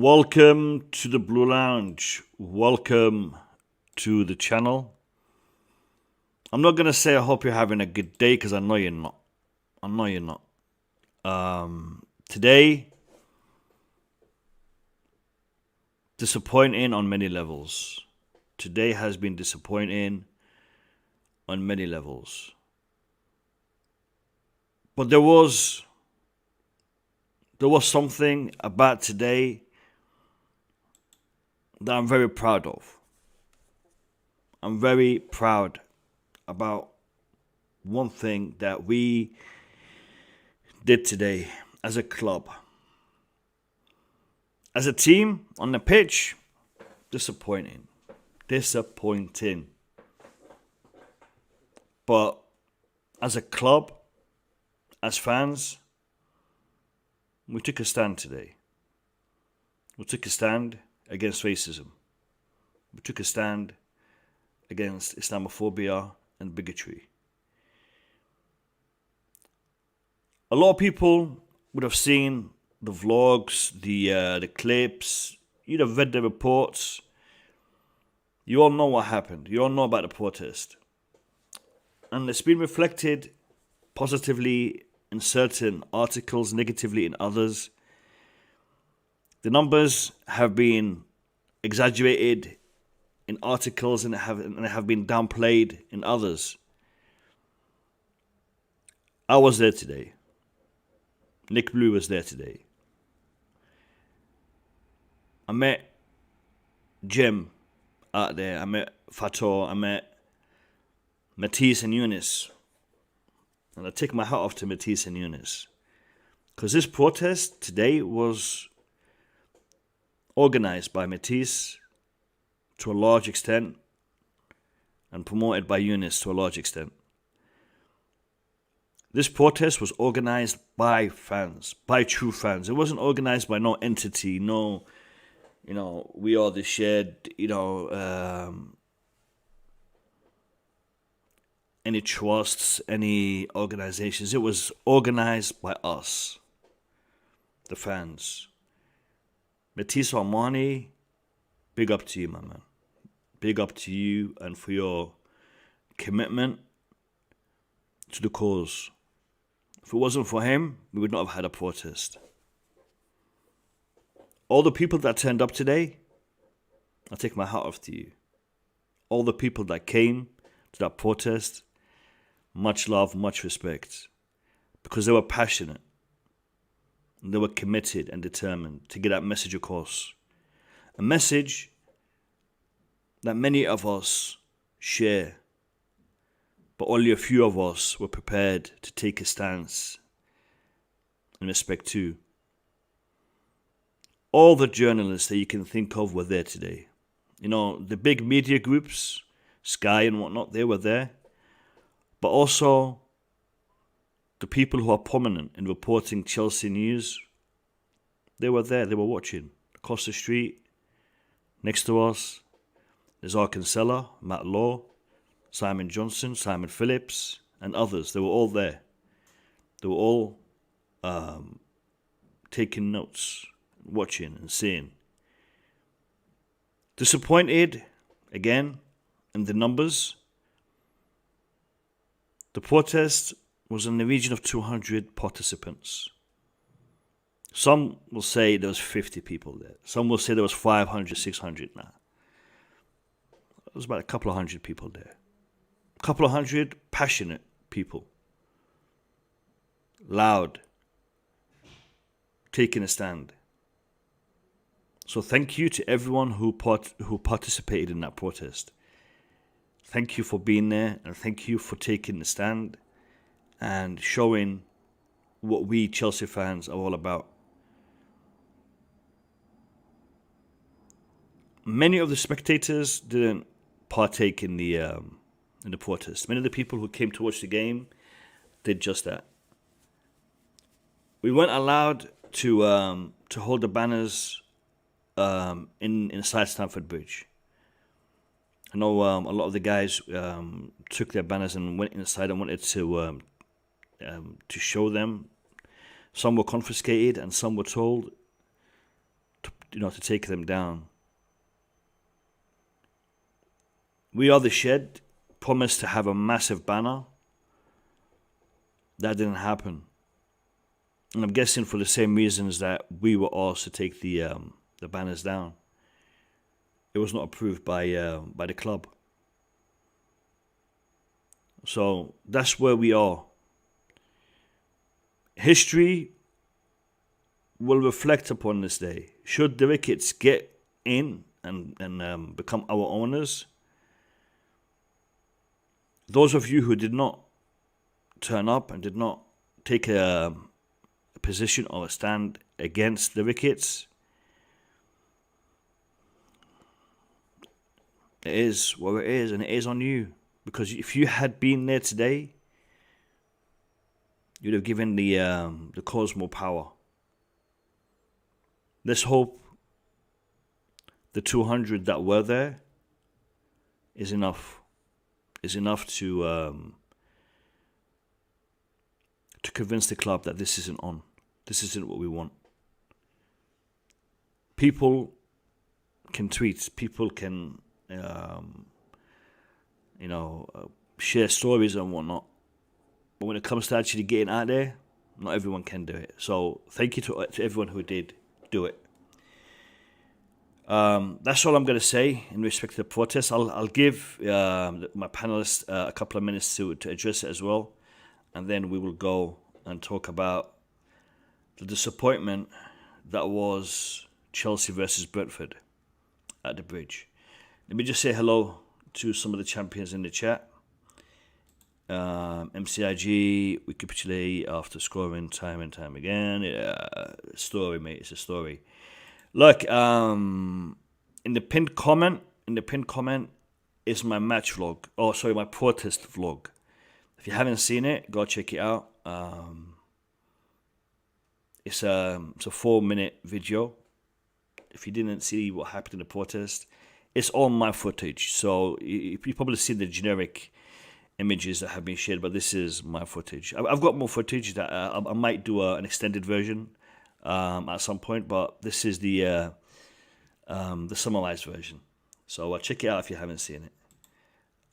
Welcome to the Blue Lounge. Welcome to the channel. I'm not going to say I hope you're having a good day because I know you're not. Today, disappointing on many levels. Today has been disappointing on many levels. But there was something about today that I'm very proud of. I'm very proud about one thing that we did today as a club. As a team on the pitch, disappointing. But as a club, as fans, we took a stand today. We took a stand against racism. We took a stand against Islamophobia and bigotry. A lot of people would have seen the vlogs, the clips. You'd have read the reports. You all know what happened. You all know about the protest. And it's been reflected positively in certain articles, negatively in others. The numbers have been exaggerated in articles and have been downplayed in others. I was there today. Nick Blue was there today. I met Jim out there. I met Fator. I met Matisse and Eunice. And I take my hat off to Matisse and Eunice. Because this protest today was organized by Matisse to a large extent and promoted by Eunice to a large extent. This protest was organized by fans, by true fans. It wasn't organized by no entity, no, we are the shared, any trusts, any organizations. It was organized by us, the fans. Matisse Armani, big up to you, my man. Big up to you and for your commitment to the cause. If it wasn't for him, we would not have had a protest. All the people that turned up today, I take my hat off to you. All the people that came to that protest, much love, much respect. Because they were passionate. They were committed and determined to get that message across. A message that many of us share, but only a few of us were prepared to take a stance in respect to. All the journalists that you can think of were there today. The big media groups, Sky and whatnot, they were there. But also the people who are prominent in reporting Chelsea news, they were there, they were watching. Across the street, next to us, there's Arkansella, Matt Law, Simon Johnson, Simon Phillips, and others. They were all there. They were all taking notes, watching and seeing. Disappointed, again, in the numbers. The protest was in the region of 200 participants. Some will say there was 50 people there. Some will say there was 500, 600 now. There was about a couple of hundred people there. A couple of hundred passionate people. Loud. Taking a stand. So thank you to everyone who participated in that protest. Thank you for being there and thank you for taking the stand and showing what we Chelsea fans are all about. Many of the spectators didn't partake in the protest. Many of the people who came to watch the game did just that. We weren't allowed to hold the banners inside Stamford Bridge. I know a lot of the guys took their banners and went inside and wanted to show them. Some were confiscated and some were told to take them down. We Are the Shed promised to have a massive banner. That didn't happen. And I'm guessing for the same reasons that we were asked to take the banners down. It was not approved by the club. So that's where we are. History will reflect upon this day. Should the Ricketts get in and become our owners, those of you who did not turn up and did not take a position or a stand against the Ricketts, it is what it is, and it is on you. Because if you had been there today, you'd have given the cause more power. Let's hope the 200 that were there is enough. Is enough to convince the club that this isn't on. This isn't what we want. People can tweet. People can, share stories and whatnot. But when it comes to actually getting out there, not everyone can do it. So thank you to everyone who did do it. That's all I'm going to say in respect to the protest. I'll give my panelists a couple of minutes to address it as well. And then we will go and talk about the disappointment that was Chelsea versus Brentford at the Bridge. Let me just say hello to some of the champions in the chat. MCIG, we capitulate after scoring time and time again. Story, mate. It's a story. Look, in the pinned comment is my match vlog. Oh, sorry, my protest vlog. If you haven't seen it, go check it out. It's a 4-minute video. If you didn't see what happened in the protest, it's all my footage. So you probably see the generic images that have been shared, but this is my footage. I've got more footage that I might do an extended version at some point, but this is the summarized version. So check it out if you haven't seen it.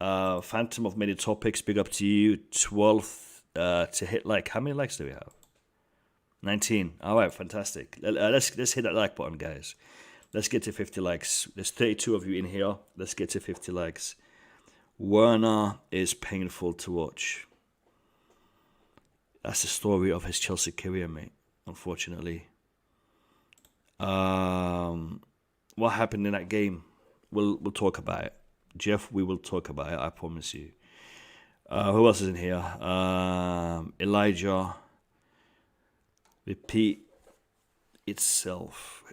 Phantom of many topics, big up to you. 12th to hit like. How many likes do we have? 19. All right, fantastic. Let's hit that like button, guys. Let's get to 50 likes. There's 32 of you in here. Let's get to 50 likes. Werner is painful to watch. That's the story of his Chelsea career, mate. Unfortunately. What happened in that game? We'll talk about it. Jeff, we will talk about it, I promise you. Who else is in here? Elijah. Repeat itself.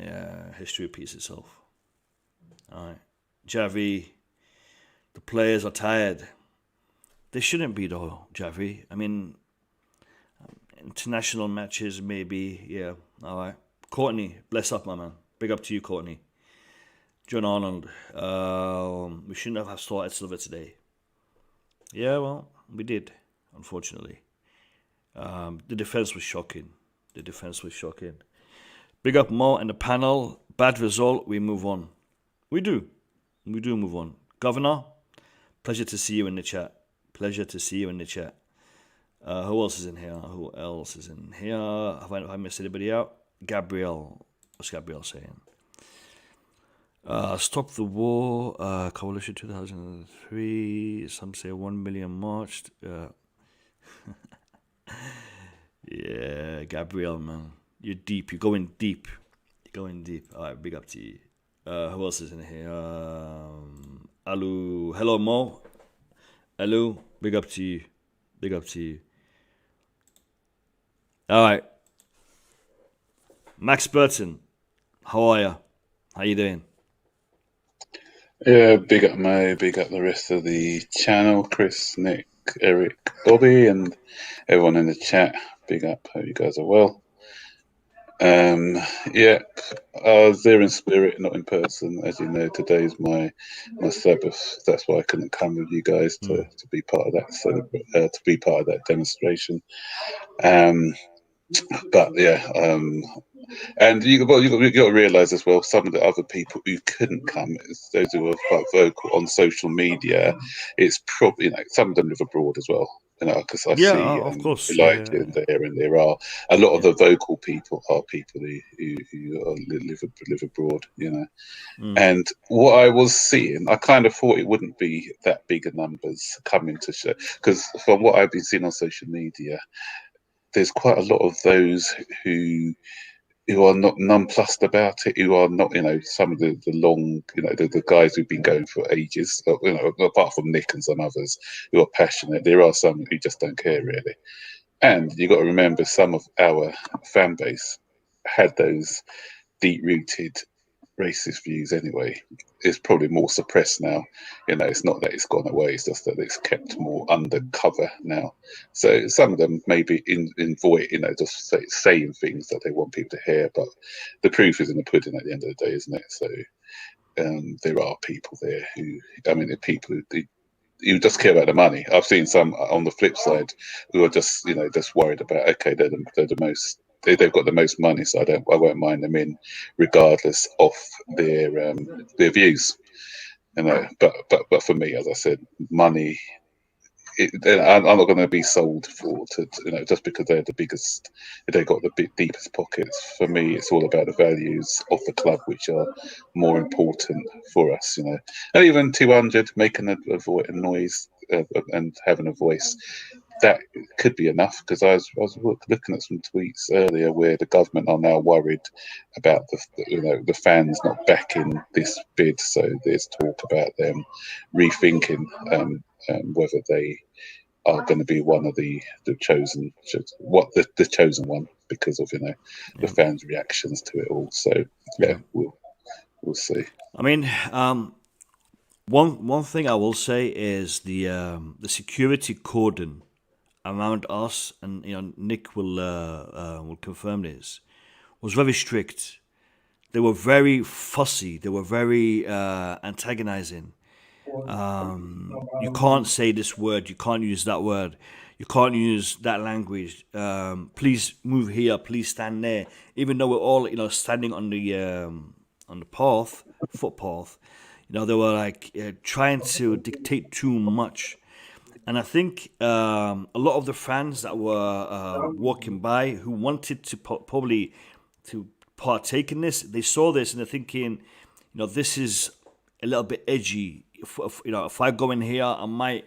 Yeah, history repeats itself. Alright. Javi. The players are tired. They shouldn't be though, Javi. I mean, international matches maybe, yeah. Alright. Courtney, bless up, my man. Big up to you, Courtney. John Arnold, we shouldn't have started Silver today. Yeah, well, we did, unfortunately. The defense was shocking. Big up Mo and the panel. Bad result, we move on. We do move on. Governor, pleasure to see you in the chat. Who else is in here? Have I missed anybody out? Gabriel. What's Gabriel saying? Stop the War, Coalition 2003. Some say 1 million marched. Yeah, Gabriel, man. You're deep. You're going deep. Alright, big up to you. Who else is in here? Alu. Hello, Mo. Alu, big up to you. Alright. Max Burton, how are you? How you doing? Yeah, big up Mo, big up the rest of the channel, Chris, Nick, Eric, Bobby, and everyone in the chat. Big up, hope you guys are well. Yeah, I was there in spirit, not in person. As you know, today's my Sabbath. That's why I couldn't come with you guys to be part of that to be part of that demonstration. But yeah, And you got to realise as well, some of the other people who couldn't come, those who were quite vocal on social media, it's probably some of them live abroad as well. Because I Yeah, see of course. Elijah Yeah, in there, and there are a lot of yeah. the vocal people are people who live abroad. Mm. And what I was seeing, I kind of thought it wouldn't be that big of numbers coming to show, because from what I've been seeing on social media, there's quite a lot of those who are not nonplussed about it, who are not, some of the long, the guys who've been going for ages, apart from Nick and some others who are passionate. There are some who just don't care really. And you got to remember, some of our fan base had those deep-rooted racist views anyway. It's probably more suppressed now. It's not that it's gone away, it's just that it's kept more undercover now. So some of them maybe in void, just saying things that they want people to hear, but the proof is in the pudding at the end of the day, isn't it? So there are people there the people who just care about the money. I've seen some on the flip side who are just worried about, okay, they're the most, they've got the most money, so I won't mind them in, regardless of their views. But for me, as I said, money. I'm not going to be sold just because they're the biggest, they've got the deepest pockets. For me, it's all about the values of the club, which are more important for us. And even 200 making a noise and having a voice, that could be enough. Because I was looking at some tweets earlier where the government are now worried about the fans not backing this bid. So there's talk about them rethinking whether they are going to be one of the chosen, the chosen one, because of the Yeah, fans' reactions to it all. So yeah, yeah. we'll see. I mean, one thing I will say is the security cordon around us, and Nick will confirm this, was very strict. They were very fussy. They were very antagonizing. You can't say this word. You can't use that word. You can't use that language. Please move here. Please stand there. Even though we're all standing on the footpath, they were like trying to dictate too much. And I think a lot of the fans that were walking by who wanted to probably to partake in this, they saw this and they're thinking, this is a little bit edgy. If I go in here, I might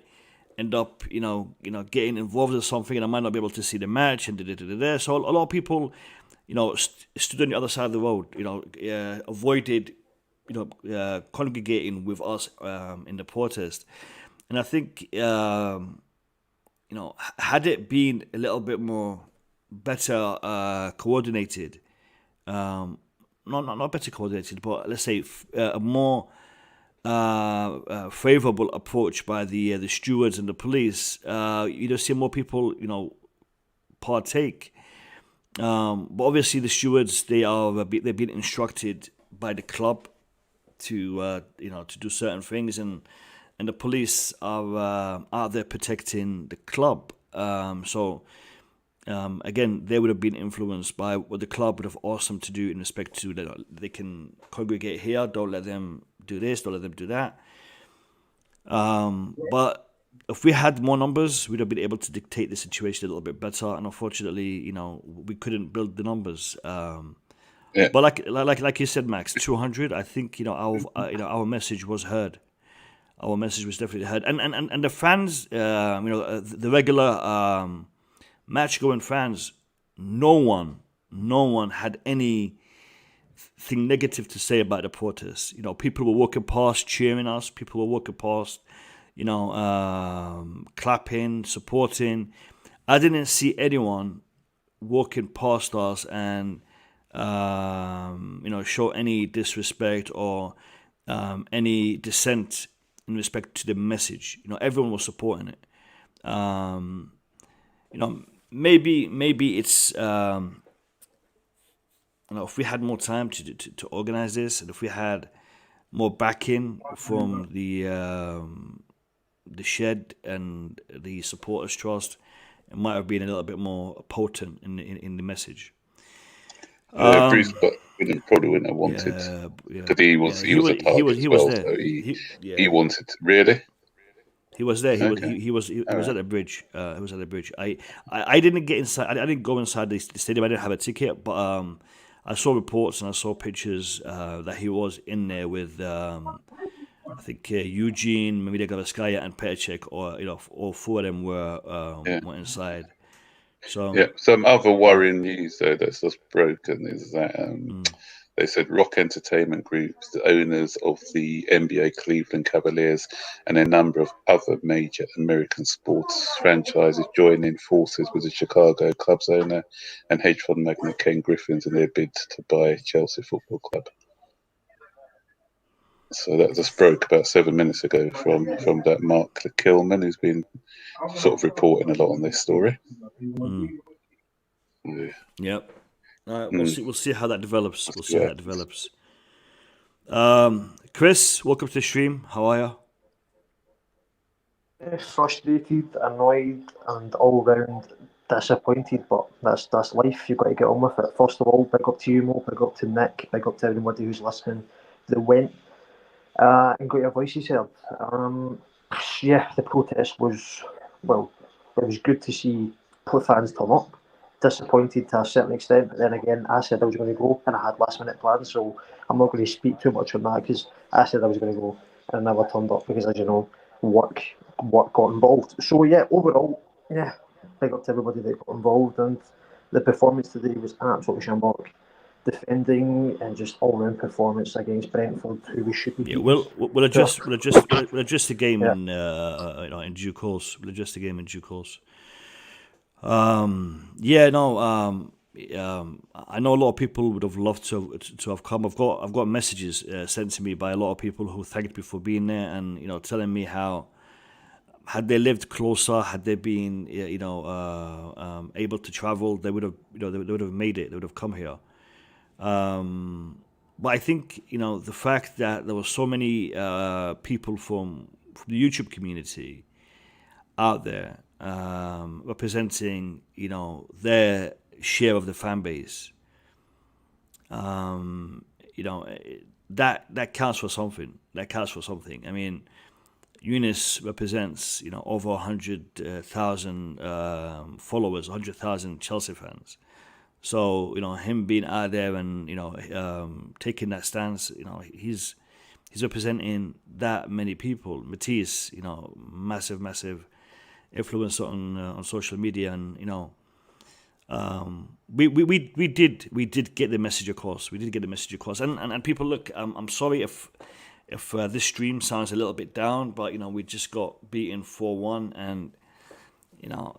end up, getting involved in something, and I might not be able to see the match and da. So a lot of people, stood on the other side of the road, avoided, congregating with us in the protest. And I think, had it been a little bit more better coordinated, not better coordinated, but let's say a more favorable approach by the stewards and the police, you'd see more people, partake. But obviously, the stewards they've been instructed by the club to to do certain things, and the police are out there protecting the club. Again, they would have been influenced by what the club would have asked them to do in respect to they can congregate here. Don't let them do this. Don't let them do that. But if we had more numbers, we'd have been able to dictate the situation a little bit better. And unfortunately, we couldn't build the numbers. Yeah, But like you said, Max, 200. I think our message was heard. Our message was definitely heard, and the fans, the regular match going fans, no one had anything negative to say about the protests. People were walking past cheering us. People were walking past, clapping, supporting. I didn't see anyone walking past us and show any disrespect or any dissent in respect to the message. Everyone was supporting it. Maybe it's if we had more time to organize this, and if we had more backing from the shed and the supporters trust, it might have been a little bit more potent in the message. Bruce, Um, but probably wouldn't have wanted yeah. because he was He was a target as he was well. there. So he Yeah. wanted really. He was there. Okay, He all was right. at the bridge. He was at the bridge. I didn't get inside. I didn't go inside the stadium. I didn't have a ticket, but I saw reports and I saw pictures that he was in there with I think Eugene, Mamida Gavaskaya, and Petacek, or all four of them Yeah. were inside. So Yeah, some other yeah. worrying news though that's just broken is that Mm. they said Rock Entertainment Group's the owners of the NBA Cleveland Cavaliers and a number of other major American sports franchises joining forces with the Chicago Cubs owner and hedge fund magnate Ken Griffins in their bid to buy Chelsea Football Club. So that just broke about 7 minutes ago from that Mark Kilman, who's been sort of reporting a lot on this story. Mm. Yeah. Yep. We'll Mm, see. We'll see how that develops. let's We'll see see what how that happens. develops. Chris, welcome to the stream. How are you? Frustrated, annoyed, and all round disappointed. But that's life. You've got to get on with it. First of all, big up to you, Mo. Big up to Nick. Big up to everybody who's listening. That went and got your voices heard. Yeah, the protest was well. It was good to see fans turn up. Disappointed to a certain extent, but then again, I said I was going to go, and I had last minute plans, so I'm not going to speak too much on that because I said I was going to go, and I never turned up because, as you know, work work got involved. So yeah, overall, yeah, big up to everybody that got involved, and the performance today was absolutely shambolic. Defending and just all round performance against Brentford, who we should be Yeah, beating. we'll adjust the game Yeah, in due course. We'll adjust the game in due course. Yeah, no. I know a lot of people would have loved to have come. I've got messages sent to me by a lot of people who thanked me for being there, and telling me how had they lived closer, had they been able to travel, they would have they would have made it. They would have come here. But I think the fact that there were so many people from the YouTube community out there representing their share of the fan base, that counts for something. That counts for something. I mean, Eunice represents over 100,000 followers, 100,000 Chelsea fans. So him being out there and taking that stance, he's representing that many people. Matisse, massive influence on social media, and we did get the message across. We did get the message across, and people look. I'm sorry if this stream sounds a little bit down, but we just got beaten 4-1, and you know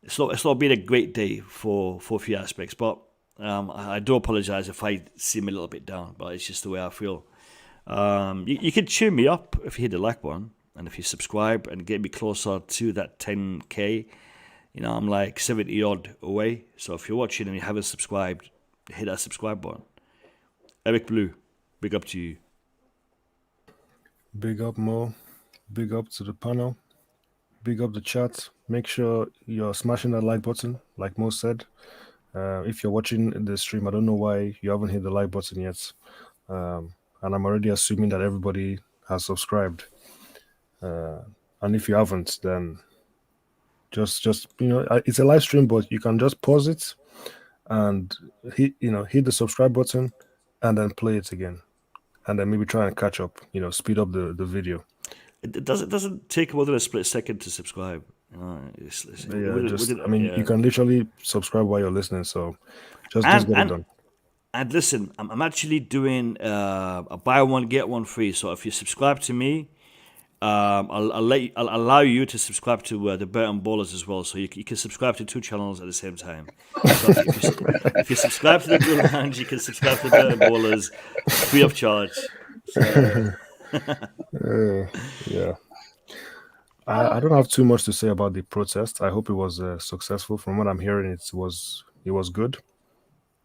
it's not been a great day for a few aspects, but I do apologize if I seem a little bit down, but it's just the way I feel. You can cheer me up if you hit the like button and if you subscribe and get me closer to that 10k. I'm like 70 odd away. So if you're watching and you haven't subscribed, hit that subscribe button. Eric Blue, big up to you. Big up, Mo. Big up to the panel. Big up the chat. Make sure you're smashing that like button, like Mo said. If you're watching the stream, I don't know why you haven't hit the like button yet. And I'm already assuming that everybody has subscribed. And if you haven't, then just it's a live stream, but you can just pause it and hit the subscribe button and then play it again. And then maybe try and catch up, speed up the video. It doesn't take more than a split second to subscribe. You can literally subscribe while you're listening, so just and get it and done. and listen, I'm actually doing a buy one get one free. So if you subscribe to me, I'll allow you to subscribe to the Burton Ballers as well. So you can subscribe to two channels at the same time. So if you subscribe to the Blue Lounge, you can subscribe to the Burton Ballers free of charge. So, Yeah. I don't have too much to say about the protest. I hope it was successful. From what I'm hearing, it was good.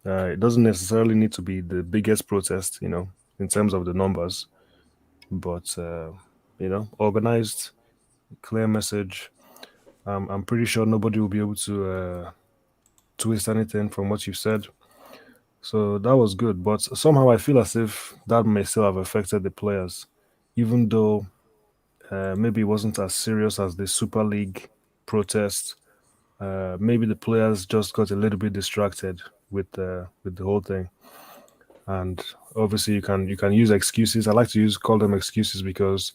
It doesn't necessarily need to be the biggest protest, in terms of the numbers, but organized, clear message. I'm pretty sure nobody will be able to twist anything from what you said. So that was good. But somehow I feel as if that may still have affected the players, even though maybe it wasn't as serious as the Super League protest. Maybe the players just got a little bit distracted with the whole thing. And obviously you can use excuses. I like to use call them excuses because,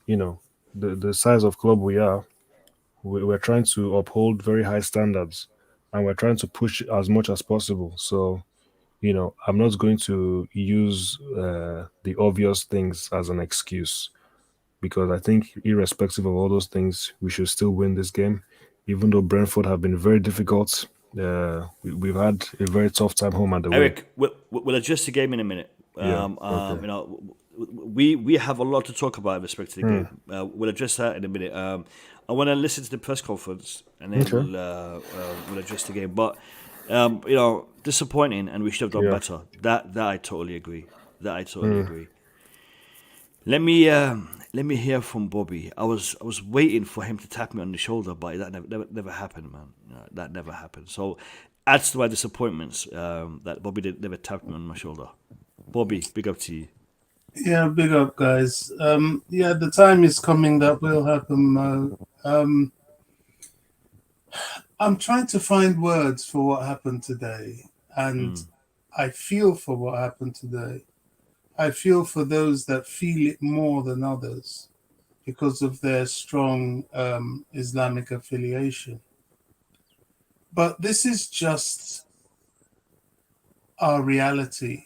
you know, the size of club we are, we're trying to uphold very high standards, and we're trying to push as much as possible. So, I'm not going to use the obvious things as an excuse, because I think, irrespective of all those things, we should still win this game, even though Brentford have been very difficult. We've had a very tough time home and away. Eric, we'll adjust the game in a minute. Yeah. Okay. We have a lot to talk about in respect to the Hmm. game. We'll address that in a minute. I want to listen to the press conference and then Okay. we'll address the game. But disappointing, and we should have done Yeah. better. That I totally agree. That I totally agree. Let me hear from Bobby. I was waiting for him to tap me on the shoulder, but that never happened, man. That never happened. So adds to my disappointments that Bobby never tapped me on my shoulder. Bobby, big up to you. Yeah, big up, guys. Yeah, the time is coming that will happen, Mo. I'm trying to find words for what happened today, and I feel for what happened today. I feel for those that feel it more than others because of their strong Islamic affiliation. But this is just our reality.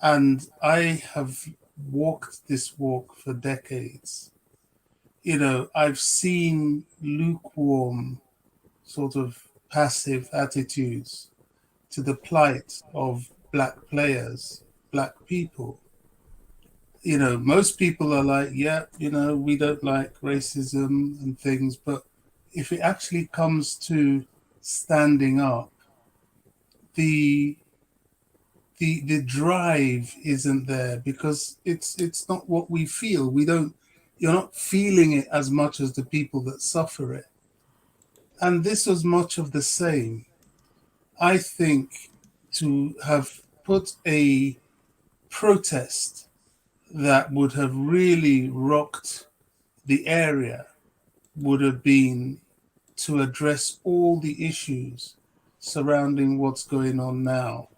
And I have walked this walk for decades. I've seen lukewarm, sort of passive attitudes to the plight of Black players, Black people. Most people are like, yeah, we don't like racism and things. But if it actually comes to standing up, the the drive isn't there because it's not what we feel. You're not feeling it as much as the people that suffer it. And this was much of the same. I think to have put a protest that would have really rocked the area would have been to address all the issues surrounding what's going on now.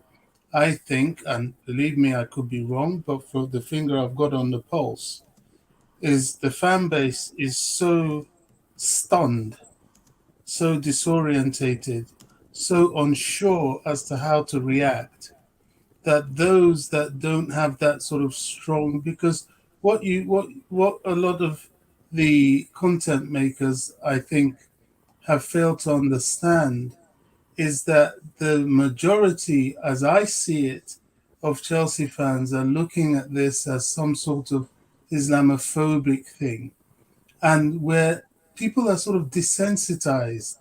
I think, and believe me, I could be wrong, but for the finger I've got on the pulse, is the fan base is so stunned, so disorientated, so unsure as to how to react, that those that don't have that sort of strong, because what a lot of the content makers, I think, have failed to understand is that the majority, as I see it, of Chelsea fans are looking at this as some sort of Islamophobic thing, and where people are sort of desensitized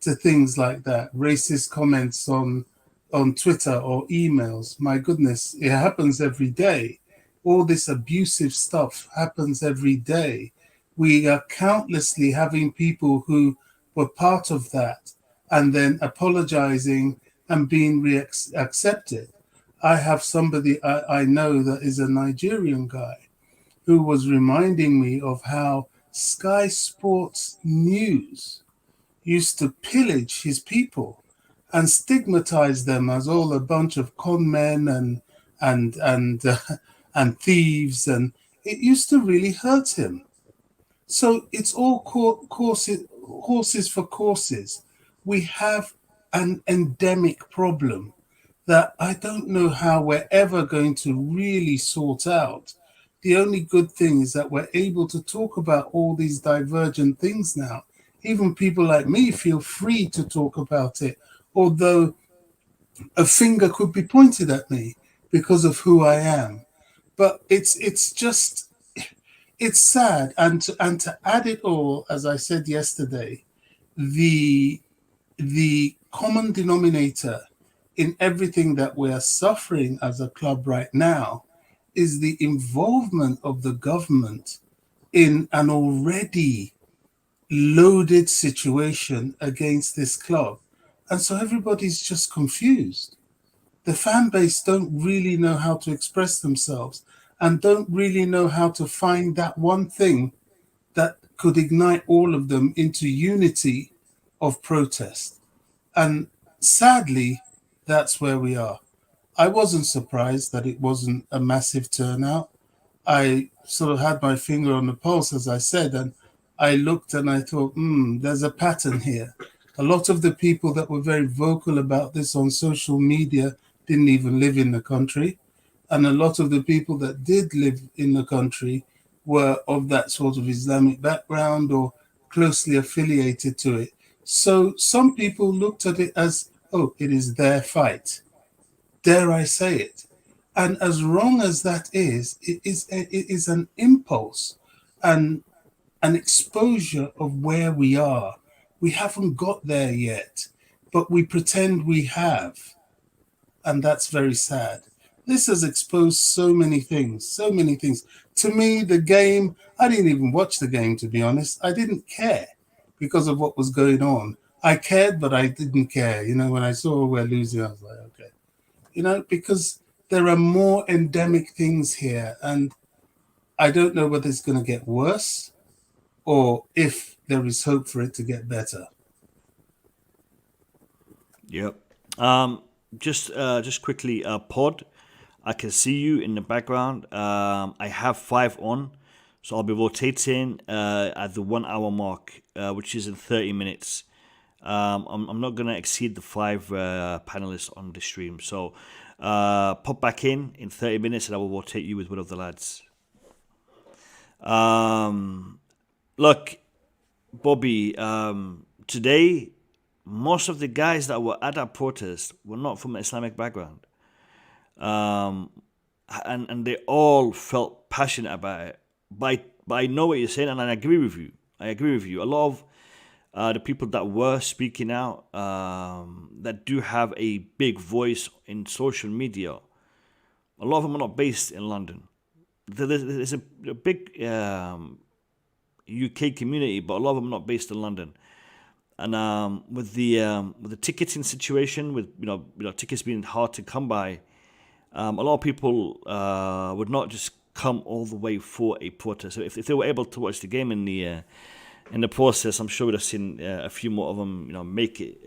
to things like that, racist comments on Twitter or emails. My goodness, it happens every day. All this abusive stuff happens every day. We are countlessly having people who were part of that and then apologizing and being accepted. I have somebody I know that is a Nigerian guy who was reminding me of how Sky Sports News used to pillage his people and stigmatize them as all a bunch of con men and and thieves, and it used to really hurt him. So it's all horses for courses. We have an endemic problem that I don't know how we're ever going to really sort out. The only good thing is that we're able to talk about all these divergent things now. Even people like me feel free to talk about it, although a finger could be pointed at me because of who I am. But it's just it's sad, and to add it all, as I said yesterday, the the common denominator in everything that we are suffering as a club right now is the involvement of the government in an already loaded situation against this club. And so everybody's just confused. The fan base don't really know how to express themselves and don't really know how to find that one thing that could ignite all of them into unity of protest. And sadly, that's where we are. I wasn't surprised that it wasn't a massive turnout. I sort of had my finger on the pulse, as I said, and I looked and I thought, there's a pattern here. A lot of the people that were very vocal about this on social media didn't even live in the country. And a lot of the people that did live in the country were of that sort of Islamic background or closely affiliated to it. So some people looked at it as, oh, it is their fight. Dare I say it? And as wrong as that is, it is an impulse and an exposure of where we are. We haven't got there yet, but we pretend we have. And that's very sad. This has exposed so many things, so many things. To me, the game, I didn't even watch the game, to be honest. I didn't care because of what was going on. I cared, but I didn't care. You know, when I saw we're losing, I was like, okay. You know, because there are more endemic things here. And I don't know whether it's going to get worse or if there is hope for it to get better. Yep. Just quickly, Pod. I can see you in the background. I have 5 on, so I'll be rotating at the 1 hour mark, which is in 30 minutes. I'm not gonna exceed the 5 panelists on the stream, so pop back in 30 minutes, and I will rotate you with one of the lads. Look, Bobby. Today, most of the guys that were at that protest were not from an Islamic background. And they all felt passionate about it. But I know what you're saying, and I agree with you. A lot of the people that were speaking out, that do have a big voice in social media, a lot of them are not based in London. There's a big UK community, but a lot of them are not based in London. And with the ticketing situation, with tickets being hard to come by, a lot of people would not just come all the way for a protest. So if they were able to watch the game in the process, I'm sure we'd have seen a few more of them, make it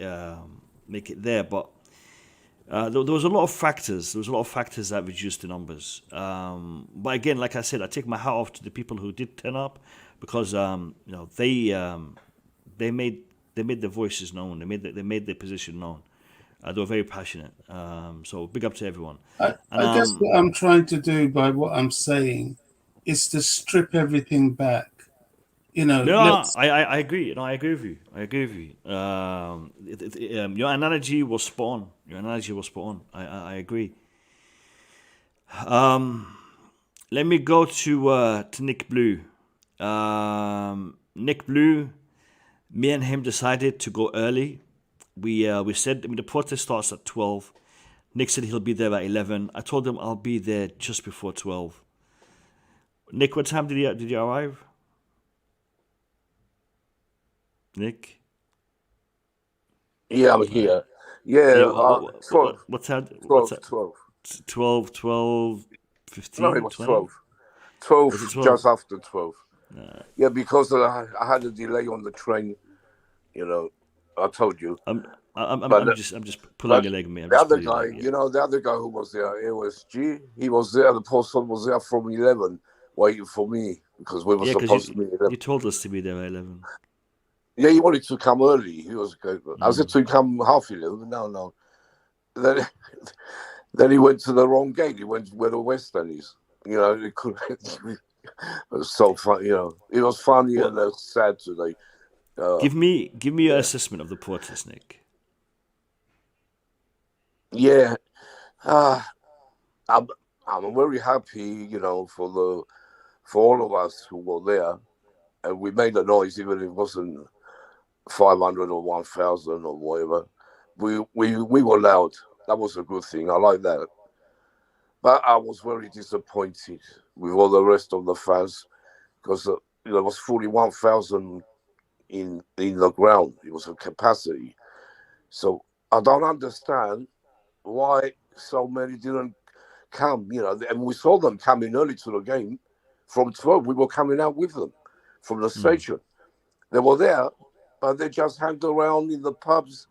there. But there was a lot of factors. There was a lot of factors that reduced the numbers. But again, like I said, I take my hat off to the people who did turn up, because they made their voices known. They made their position known. They were very passionate. So big up to everyone. I guess what I'm trying to do by what I'm saying is to strip everything back. I agree. I agree with you. Your analogy was spot on. I agree. Let me go to Nick Blue. Nick Blue, me and him decided to go early. We said, the protest starts at 12. Nick said he'll be there at 11. I told him I'll be there just before 12. Nick, what time did you arrive? Nick? Yeah, I'm here. Yeah, 12. What time? 12. 12, 15, No, it was 20? 12. 12, Was it 12? just after 12. Yeah, because I had a delay on the train. I told you. I'm But, just pulling your leg, mate. The other guy, the other guy who was there, it was G. He was there. The person was there from 11, waiting for me, because we were supposed to be 11. You told us to be there at 11. Yeah, he wanted to come early. He was good. I said to him, come half 11. No. Then he went to the wrong gate. He went where the West End is. It was so fun. It was funny and sad today. Give me your assessment of the protest, Nick. Yeah, I'm very happy, for all of us who were there, and we made a noise, even if it wasn't 500 or 1,000 or whatever. We were loud. That was a good thing. I like that. But I was very disappointed with all the rest of the fans, because there was 41,000 in the ground. It was a capacity. So I don't understand why so many didn't come, and we saw them coming early to the game from 12. We were coming out with them from the station. They were there, but they just hanged around in the pubs.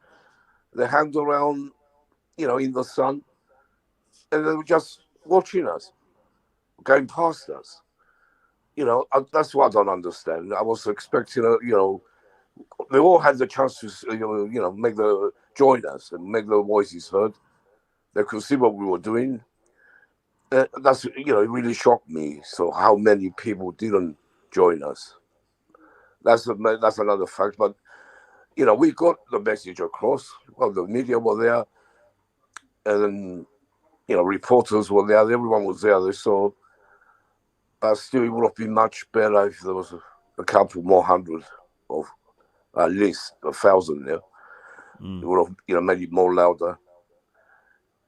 They hanged around, in the sun, and they were just watching us, going past us. That's what I don't understand. I was expecting, they all had the chance to, join us and make their voices heard. They could see what we were doing. That's, it really shocked me. So how many people didn't join us? That's another fact. But, we got the message across. Well, the media were there, and, reporters were there. Everyone was there. They saw. But still, it would have been much better if there was a couple more hundred, or at least 1,000 there. It would have, made it more louder.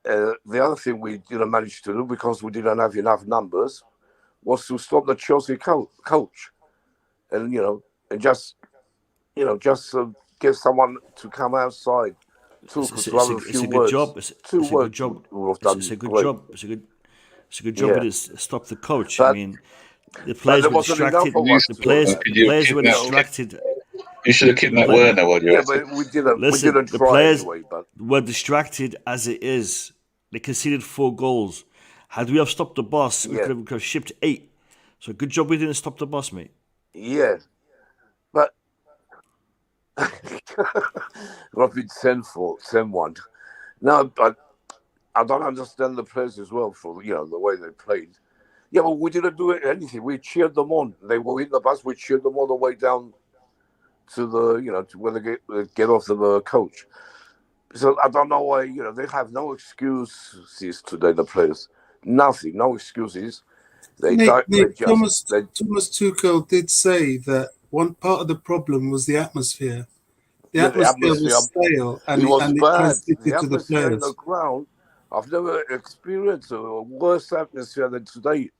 The other thing we didn't manage to do, because we didn't have enough numbers, was to stop the Chelsea coach, and and just get someone to come outside, talk It's, to it's, have a a, it's few a good words. job. It's Two a good words job. would have It's done a good great. job. It's a good job. Yeah. It is stop the coach. I But mean, the players there were wasn't enough distracted. of us The to do players, that. the Could you players were kidnap? distracted. You should have kidnapped play- Werner while you were Yeah, at it. but we didn't. Listen, we didn't the try players anyway. But were distracted as it is. They conceded 4 goals. Had we have stopped the bus, we yeah, could have shipped 8. So good job we didn't stop the bus, mate. yeah, but Robin send 1. No, but I don't understand the players as well for the way they played. Yeah, but we didn't do anything. We cheered them on. They were in the bus. We cheered them all the way down to the to where they get off the coach. So I don't know why they have no excuses today. The players, nothing, no excuses. They Nick, don't. They just Thomas Tuchel did say that one part of the problem was the atmosphere. The the atmosphere atmosphere. was stale, It was and it bad. The transmitted to the atmosphere in the players. ground. I've never experienced a worse atmosphere than today.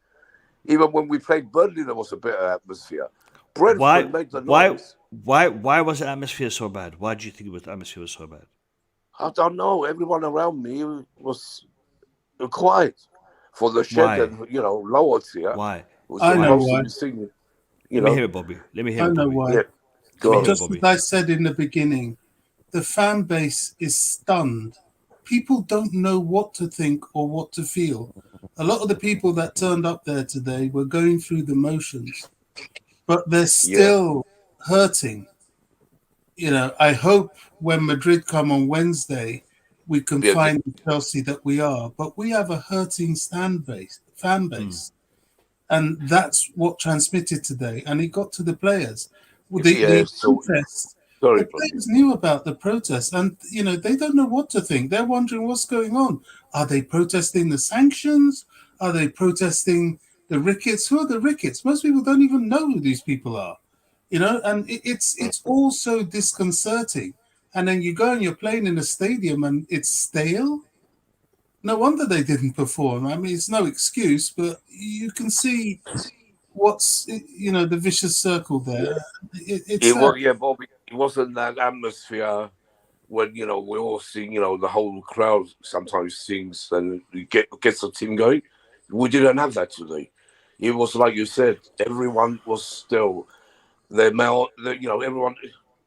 Even when we played Burnley, there was a better atmosphere. Brentford made the noise. Why was the atmosphere so bad? Why do you think the atmosphere was so bad? I don't know. Everyone around me was quiet. For the shed Why? and lower tier, Why? was I know supposed to why. be singing. Let me hear it, Bobby. Let me hear I it, know Bobby. why. Yeah, Let me go hear on. it, Just as Bobby. I said in the beginning, the fan base is stunned. People don't know what to think or what to feel. A lot of the people that turned up there today were going through the motions, but they're Yeah, still hurting. I hope when Madrid come on Wednesday, we can yeah, find the Chelsea that we are. But we have a hurting fan base, and that's what transmitted today. And it got to the players. Well, yeah. the So protest, sorry, the Bobby. players knew about the protest, and they don't know what to think. They're wondering what's going on. Are they protesting the sanctions? Are they protesting the rickets? Who are the rickets? Most people don't even know who these people are. And it's all so disconcerting. And then you go and you're playing in a stadium and it's stale. No wonder they didn't perform. I mean, it's no excuse, but you can see what's the vicious circle there. It's It sad. was, yeah, Bobby. It wasn't that atmosphere when we all sing. The whole crowd sometimes sings and it gets the team going. We didn't have that today. It was like you said. Everyone was still their mouth. Everyone.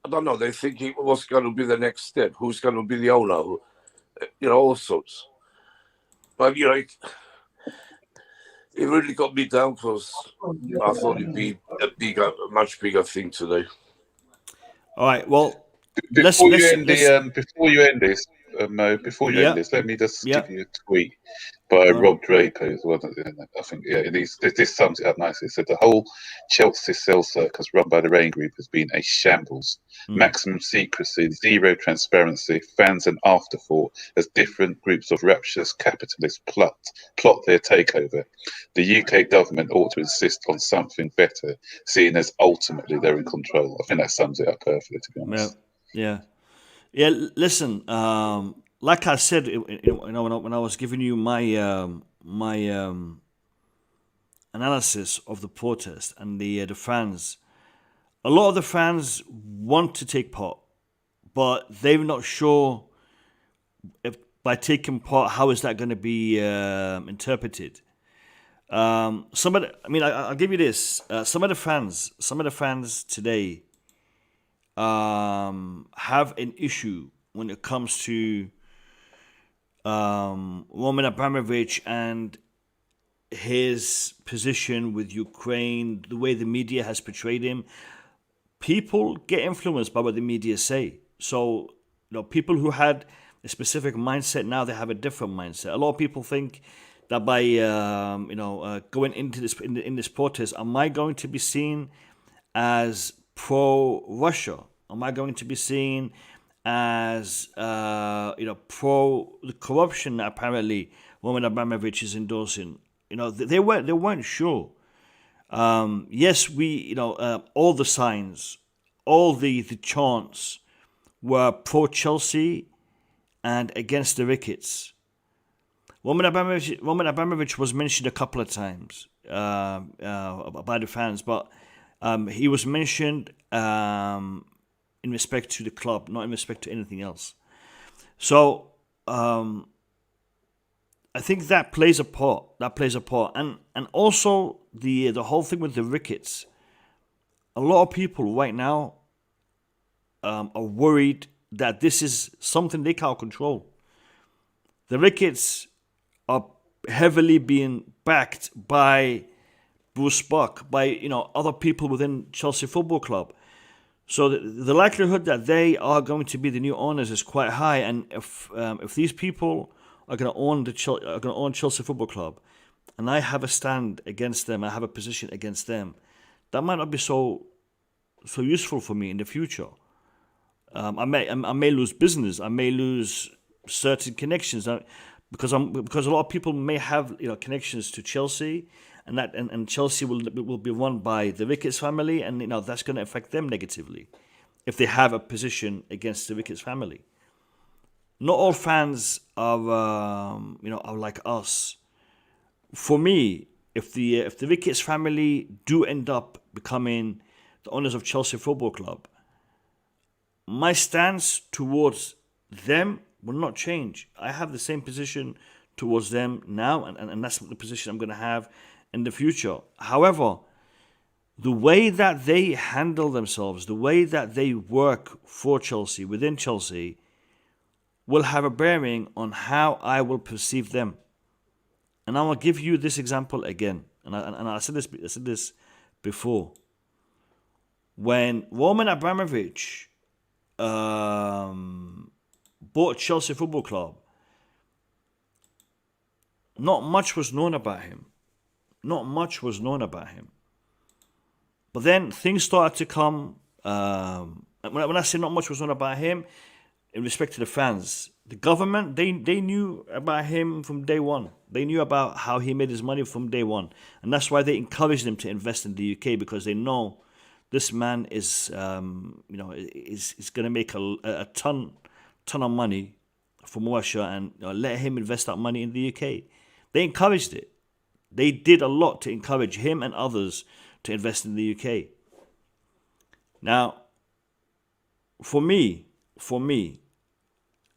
I don't know. They think it was going to be the next step. Who's going to be the owner? All sorts. But it really got me down because I thought it'd be a much bigger thing today. All right. Well, let's Before you let's end let's. before you end this, Mo, before you end Yeah, this, let me just yeah. give you a tweet by Go on. Rob Draper as well. I think this sums it up nicely. It said the whole Chelsea sell circus run by the Rain Group has been a shambles. Maximum secrecy, zero transparency, fans an afterthought as different groups of rapturous capitalists plot their takeover. The UK government ought to insist on something better, seeing as ultimately they're in control. I think that sums it up perfectly, to be Yeah, honest. yeah, yeah. Listen, like I said, when I was giving you my analysis of the protest and the fans, a lot of the fans want to take part, but they're not sure if by taking part, how is that going to be interpreted. I'll give you this. Some of the fans today have an issue when it comes to Roman Abramovich and his position with Ukraine, the way the media has portrayed him. People get influenced by what the media say. So, people who had a specific mindset, now they have a different mindset. A lot of people think that by going into this in this protest, am I going to be seen as pro-Russia? Am I going to be seen as pro the corruption that apparently Roman Abramovich is endorsing? They weren't sure. Yes, all the signs, all the chants were pro-Chelsea and against the Ricketts. Roman Abramovich was mentioned a couple of times by the fans, but he was mentioned in respect to the club, not in respect to anything else. So I think that plays a part. And also the whole thing with the Ricketts. A lot of people right now are worried that this is something they can't control. The Ricketts are heavily being backed by Bruce Buck, by other people within Chelsea Football Club. So the likelihood that they are going to be the new owners is quite high. And if these people are going to own Chelsea Football Club, and I have a stand against them, I have a position against them, that might not be so useful for me in the future. I may lose business. I may lose certain connections because a lot of people may have connections to Chelsea, and Chelsea will be run by the Ricketts family, and that's going to affect them negatively if they have a position against the Ricketts family. Not all fans are like us. For me, if the Ricketts family do end up becoming the owners of Chelsea Football Club, my stance towards them will not change. I have the same position towards them now, and that's the position I'm going to have in the future. However, the way that they handle themselves, the way that they work for Chelsea, within Chelsea, will have a bearing on how I will perceive them. And I will give you this example again. And I said this before. When Roman Abramovich bought Chelsea Football Club, not much was known about him. But then things started to come. When I say not much was known about him, in respect to the fans, the government, they knew about him from day one. They knew about how he made his money from day one. And that's why they encouraged him to invest in the UK, because they know this man is going to make a ton of money from Russia, and let him invest that money in the UK. They encouraged it. They did a lot to encourage him and others to invest in the UK. Now, for me,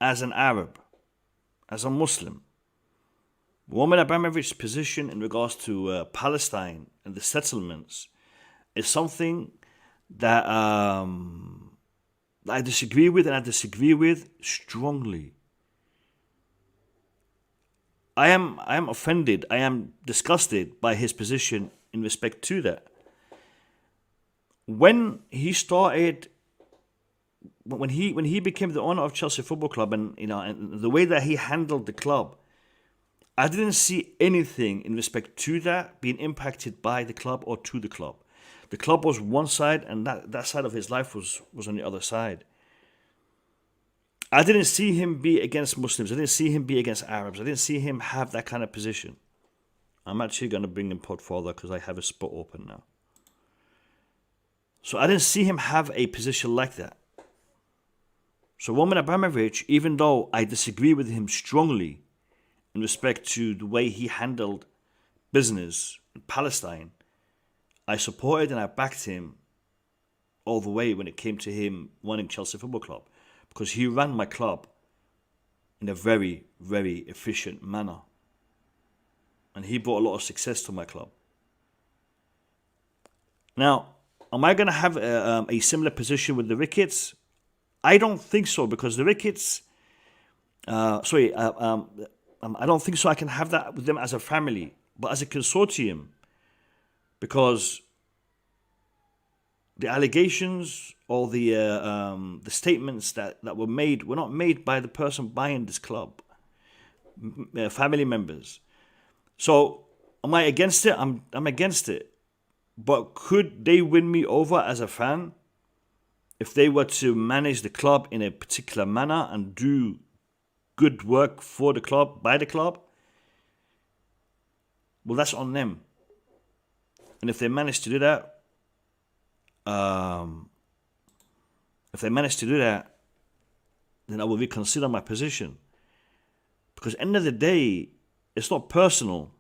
as an Arab, as a Muslim, Roman Abramovich's position in regards to Palestine and the settlements is something that I disagree with, and I disagree with strongly. I am offended. I am disgusted by his position in respect to that. When he became the owner of Chelsea Football Club, and the way that he handled the club, I didn't see anything in respect to that being impacted by the club or to the club. The club was one side, and that side of his life was on the other side. I didn't see him be against Muslims. I didn't see him be against Arabs. I didn't see him have that kind of position. I'm actually going to bring him pod further because I have a spot open now. So I didn't see him have a position like that. So Roman Abramovich, even though I disagree with him strongly in respect to the way he handled business in Palestine, I supported and I backed him all the way when it came to him running Chelsea Football Club. because he ran my club in a very, very efficient manner. And he brought a lot of success to my club. Now, am I going to have a similar position with the Ricketts? I don't think so, because the Ricketts, I don't think so I can have that with them as a family, but as a consortium, because the allegations or the statements that were made were not made by the person buying this club, family members. So, am I against it? I'm against it. But could they win me over as a fan if they were to manage the club in a particular manner and do good work for the club, by the club? Well, that's on them. And if they manage to do that, then I will reconsider my position. Because end of the day, it's not personal.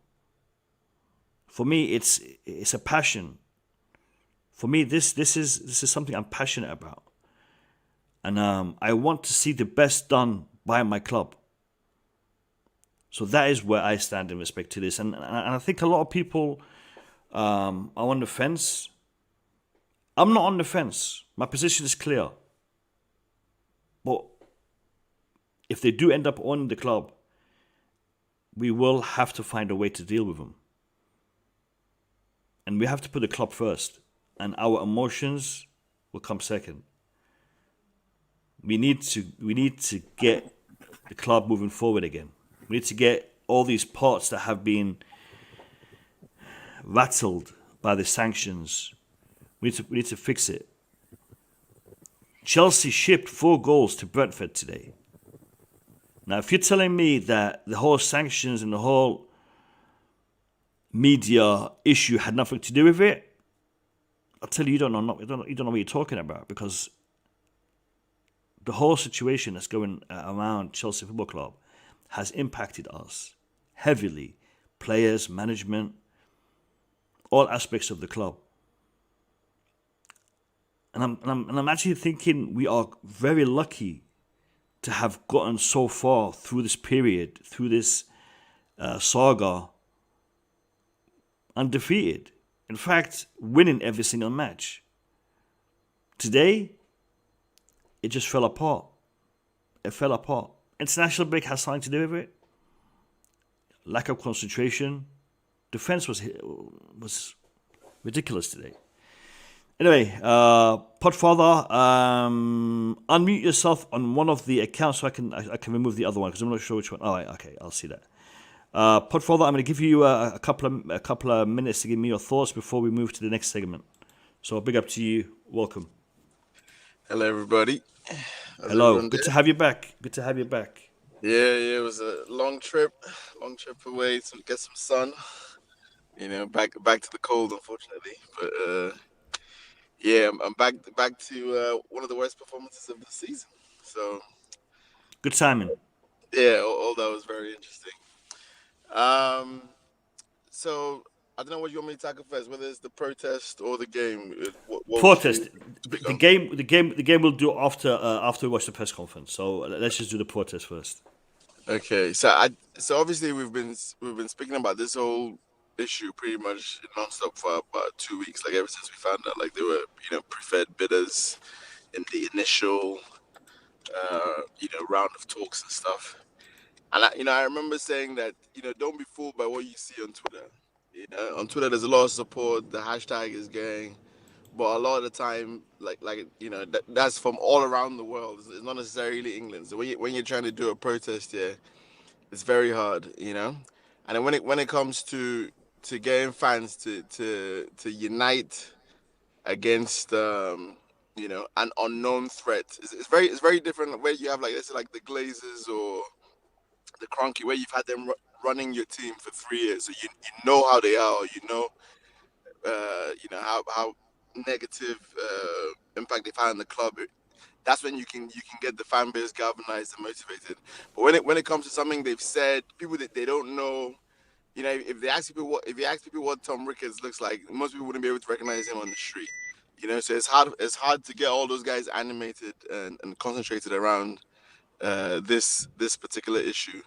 For me, it's a passion. For me, this is something I'm passionate about, and I want to see the best done by my club. So that is where I stand in respect to this, and I think a lot of people are on the fence. I'm not on the fence. My position is clear. But if they do end up owning the club, we will have to find a way to deal with them. And we have to put the club first. And our emotions will come second. We need to get the club moving forward again. We need to get all these parts that have been rattled by the sanctions. We need to fix it. Chelsea shipped 4 goals to Brentford today. Now, if you're telling me that the whole sanctions and the whole media issue had nothing to do with it, I'll tell you, you don't know what you're talking about, because the whole situation that's going around Chelsea Football Club has impacted us heavily. Players, management, all aspects of the club. And I'm actually thinking we are very lucky to have gotten so far through this period, through this saga, undefeated. In fact, winning every single match. Today, it just fell apart. It fell apart. International break has something to do with it. Lack of concentration. Defense was ridiculous today. Anyway, Podfather, unmute yourself on one of the accounts so I can remove the other one, because I'm not sure which one. Oh, right, okay, I'll see that. Podfather, I'm going to give you a couple of minutes to give me your thoughts before we move to the next segment. So big up to you. Welcome. Hello, everybody. Hello. Good to have you back. Yeah, it was a long trip away to get some sun. Back to the cold, unfortunately. But yeah, I'm back to one of the worst performances of the season. So good timing. Yeah, all that was very interesting. So I don't know what you want me to tackle first, whether it's the protest or the game. What protest. The game we'll do after we watch the press conference. So let's just do the protest first. Okay, so obviously we've been speaking about this whole issue pretty much nonstop for about 2 weeks, like ever since we found out like there were preferred bidders in the initial round of talks and stuff. And I remember saying that don't be fooled by what you see on Twitter. On Twitter there's a lot of support. The hashtag is going, but a lot of the time, that's from all around the world. It's not necessarily England. So when you're trying to do a protest here, it's very hard, And then when it comes to getting fans to unite against an unknown threat, it's very different. Where you have let's say the Glazers or the Kroenke, where you've had them running your team for 3 years, so you know how they are, how negative impact they've had on the club. That's when you can get the fan base galvanized and motivated. But when it comes to something they've said, people that they don't know, if you ask people what Tom Ricketts looks like, most people wouldn't be able to recognize him on the street. You know, so it's hard to get all those guys animated and concentrated around this particular issue.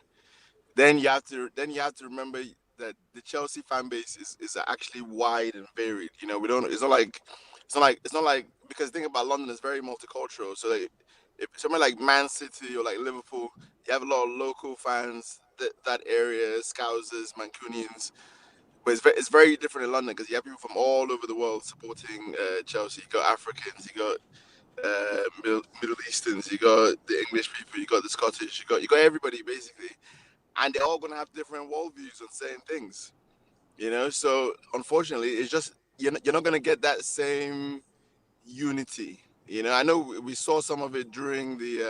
Then you have to remember that the Chelsea fan base is actually wide and varied. You know, we don't. It's not like because think about London is very multicultural. So like, if somewhere like Man City or like Liverpool, you have a lot of local fans that area, Scousers, Mancunians. But it's very different in London because you have people from all over the world supporting Chelsea. You got Africans, you got Middle Easterns, you got the English people, you got the Scottish, you got everybody basically, and they're all gonna have different worldviews on certain things, you know. So unfortunately, it's just you're not gonna get that same unity. You know, I know we saw some of it during the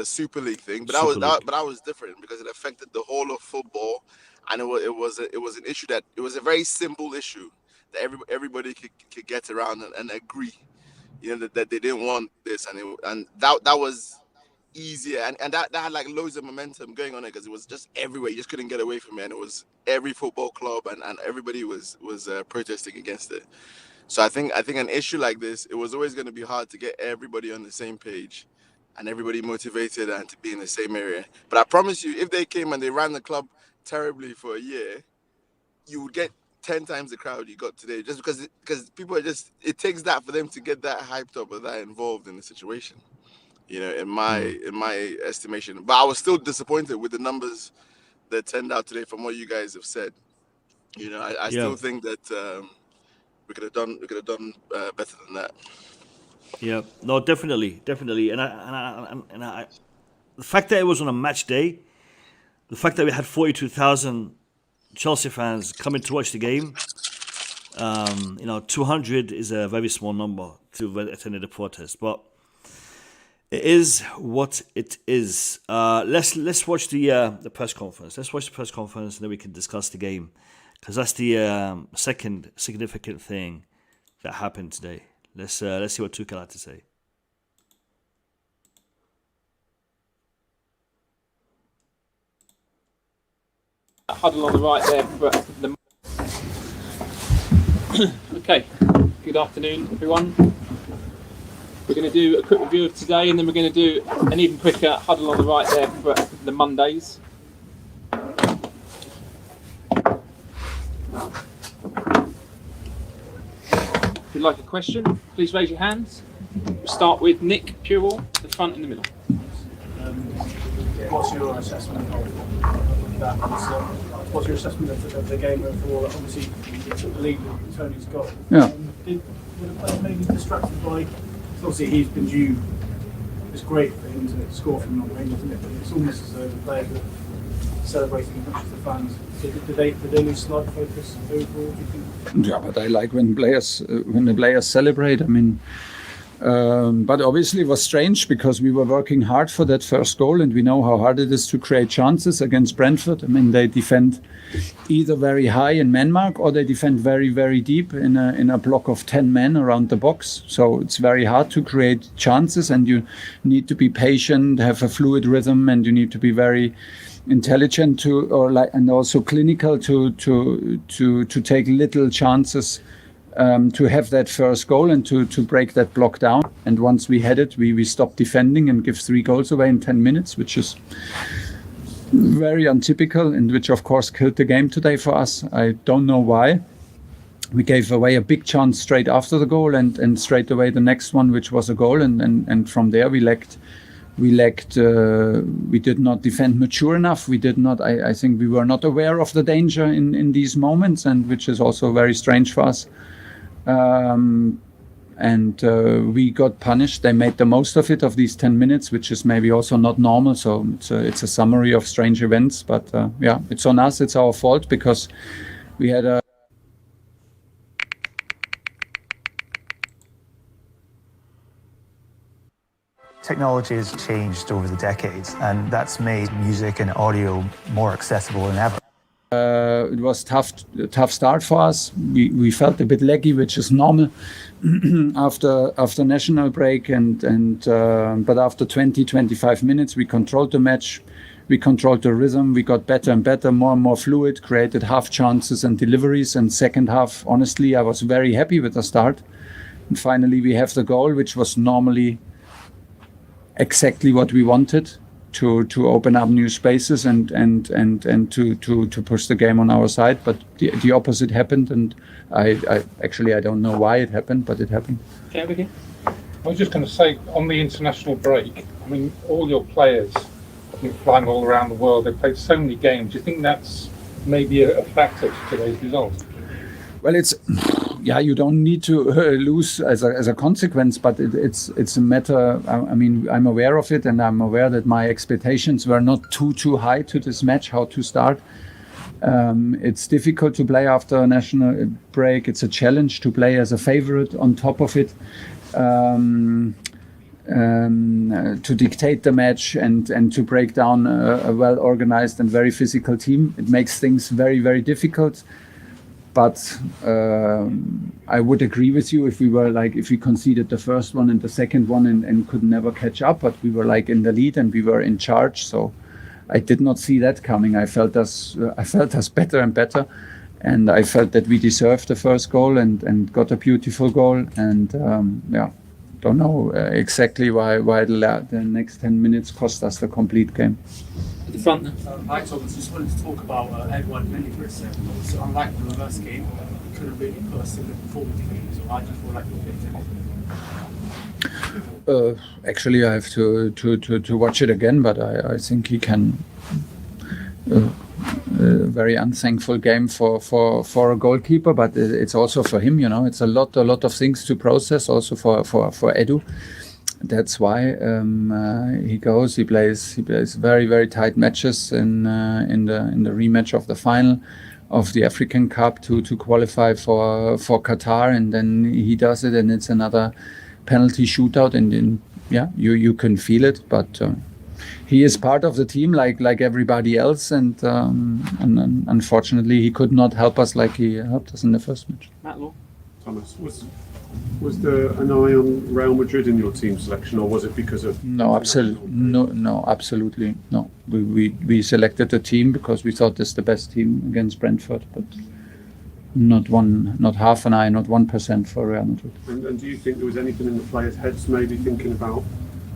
Super League thing, but that was different because it affected the whole of football, and it was an issue that it was a very simple issue that everybody could get around and agree, you know, that they didn't want this, and that was easier, and that had like loads of momentum going on it because it was just everywhere. You just couldn't get away from it, and it was every football club and everybody was protesting against it. So I think an issue like this, it was always going to be hard to get everybody on the same page and everybody motivated and to be in the same area. But I promise you, if they came and they ran the club terribly for a year, you would get 10 times the crowd you got today, just because people are just, it takes that for them to get that hyped up or that involved in the situation, you know, in my estimation. But I was still disappointed with the numbers that turned out today from what you guys have said. You know, I still think that we could have done better than that. Yeah, no, definitely, and I, the fact that it was on a match day, the fact that we had 42,000 Chelsea fans coming to watch the game, you know, 200 is a very small number to attend the protest, but it is what it is. Let's watch the press conference. Let's watch the press conference, and then we can discuss the game, because that's the second significant thing that happened today. Let's see what Tuchel had to say. Huddle on the right there. Okay, good afternoon, everyone. We're going to do a quick review of today, and then we're going to do an even quicker huddle on the right there for the Mondays. If you'd like a question, please raise your hands. We'll start with Nick Purell, the front in the middle. What's your assessment of that? What's your assessment of the game overall? Obviously, you took the lead that Tony's got. Yeah. Were the players maybe distracted by? Obviously, he's been due. It's great for him to score from long range, isn't it? But it's almost as though the players are celebrating as much as the fans. Did they lose slight focus overall? Do you think? Yeah, but I like when the players celebrate. I mean, but obviously it was strange because we were working hard for that first goal, and we know how hard it is to create chances against Brentford. I mean, they defend either very high in man mark or they defend very, very deep in a block of 10 men around the box. So it's very hard to create chances, and you need to be patient, have a fluid rhythm, and you need to be very intelligent and also clinical to take little chances to have that first goal and to break that block down. And once we had it, we stopped defending and give 3 goals away in 10 minutes, which is very untypical, and which of course killed the game today for us. I don't know why. We gave away a big chance straight after the goal, and straight away the next one, which was a goal, and from there we lacked. We did not defend mature enough. We did not. I think we were not aware of the danger in these moments, and which is also very strange for us. We got punished. They made the most of it, of these 10 minutes, which is maybe also not normal. So it's a summary of strange events. But yeah, it's on us. It's our fault because we had a. Technology has changed over the decades, and that's made music and audio more accessible than ever. It was tough start for us. We felt a bit laggy, which is normal after national break, but after 20-25 minutes we controlled the match. We controlled the rhythm. We got better and better, more and more fluid, created half chances and deliveries. And second half, honestly, I was very happy with the start. And finally, we have the goal, which was normally exactly what we wanted, to open up new spaces and to push the game on our side. But the opposite happened, and I actually don't know why it happened, but it happened. Yeah, okay. I was just going to say, on the international break, I mean, all your players have been flying all around the world. They played so many games. Do you think that's maybe a factor to today's result? Well, you don't need to lose as a consequence, but it's a matter. I mean, I'm aware of it, and I'm aware that my expectations were not too high to this match. How to start? It's difficult to play after a national break. It's a challenge to play as a favorite on top of it. To dictate the match and to break down a well-organized and very physical team. It makes things very, very difficult. But I would agree with you if we conceded the first one and the second one and could never catch up, but we were like in the lead and we were in charge. So I did not see that coming. I felt us better and better. And I felt that we deserved the first goal and got a beautiful goal. And don't know exactly why the next 10 minutes cost us the complete game. At the front then. Hi Thomas, just wanted to talk about Edward Mendy for a second. Obviously, unlike the reverse game, he couldn't really put us in the forward game, so I just feel like he picked him. Actually, I have to watch it again, but I think he can. Very unthankful game for a goalkeeper, but it's also for him. It's a lot of things to process. Also for Edu. That's why he goes. He plays very, very tight matches in the rematch of the final of the African Cup to qualify for Qatar, and then he does it, and it's another penalty shootout, and then you can feel it, but. He is part of the team like everybody else, and unfortunately he could not help us like he helped us in the first match. Matt Law. Thomas, was there an eye on Real Madrid in your team selection, or was it because of? No, absolutely no. We selected the team because we thought it's the best team against Brentford, but not half an eye, not 1% for Real Madrid. And do you think there was anything in the players' heads maybe thinking about?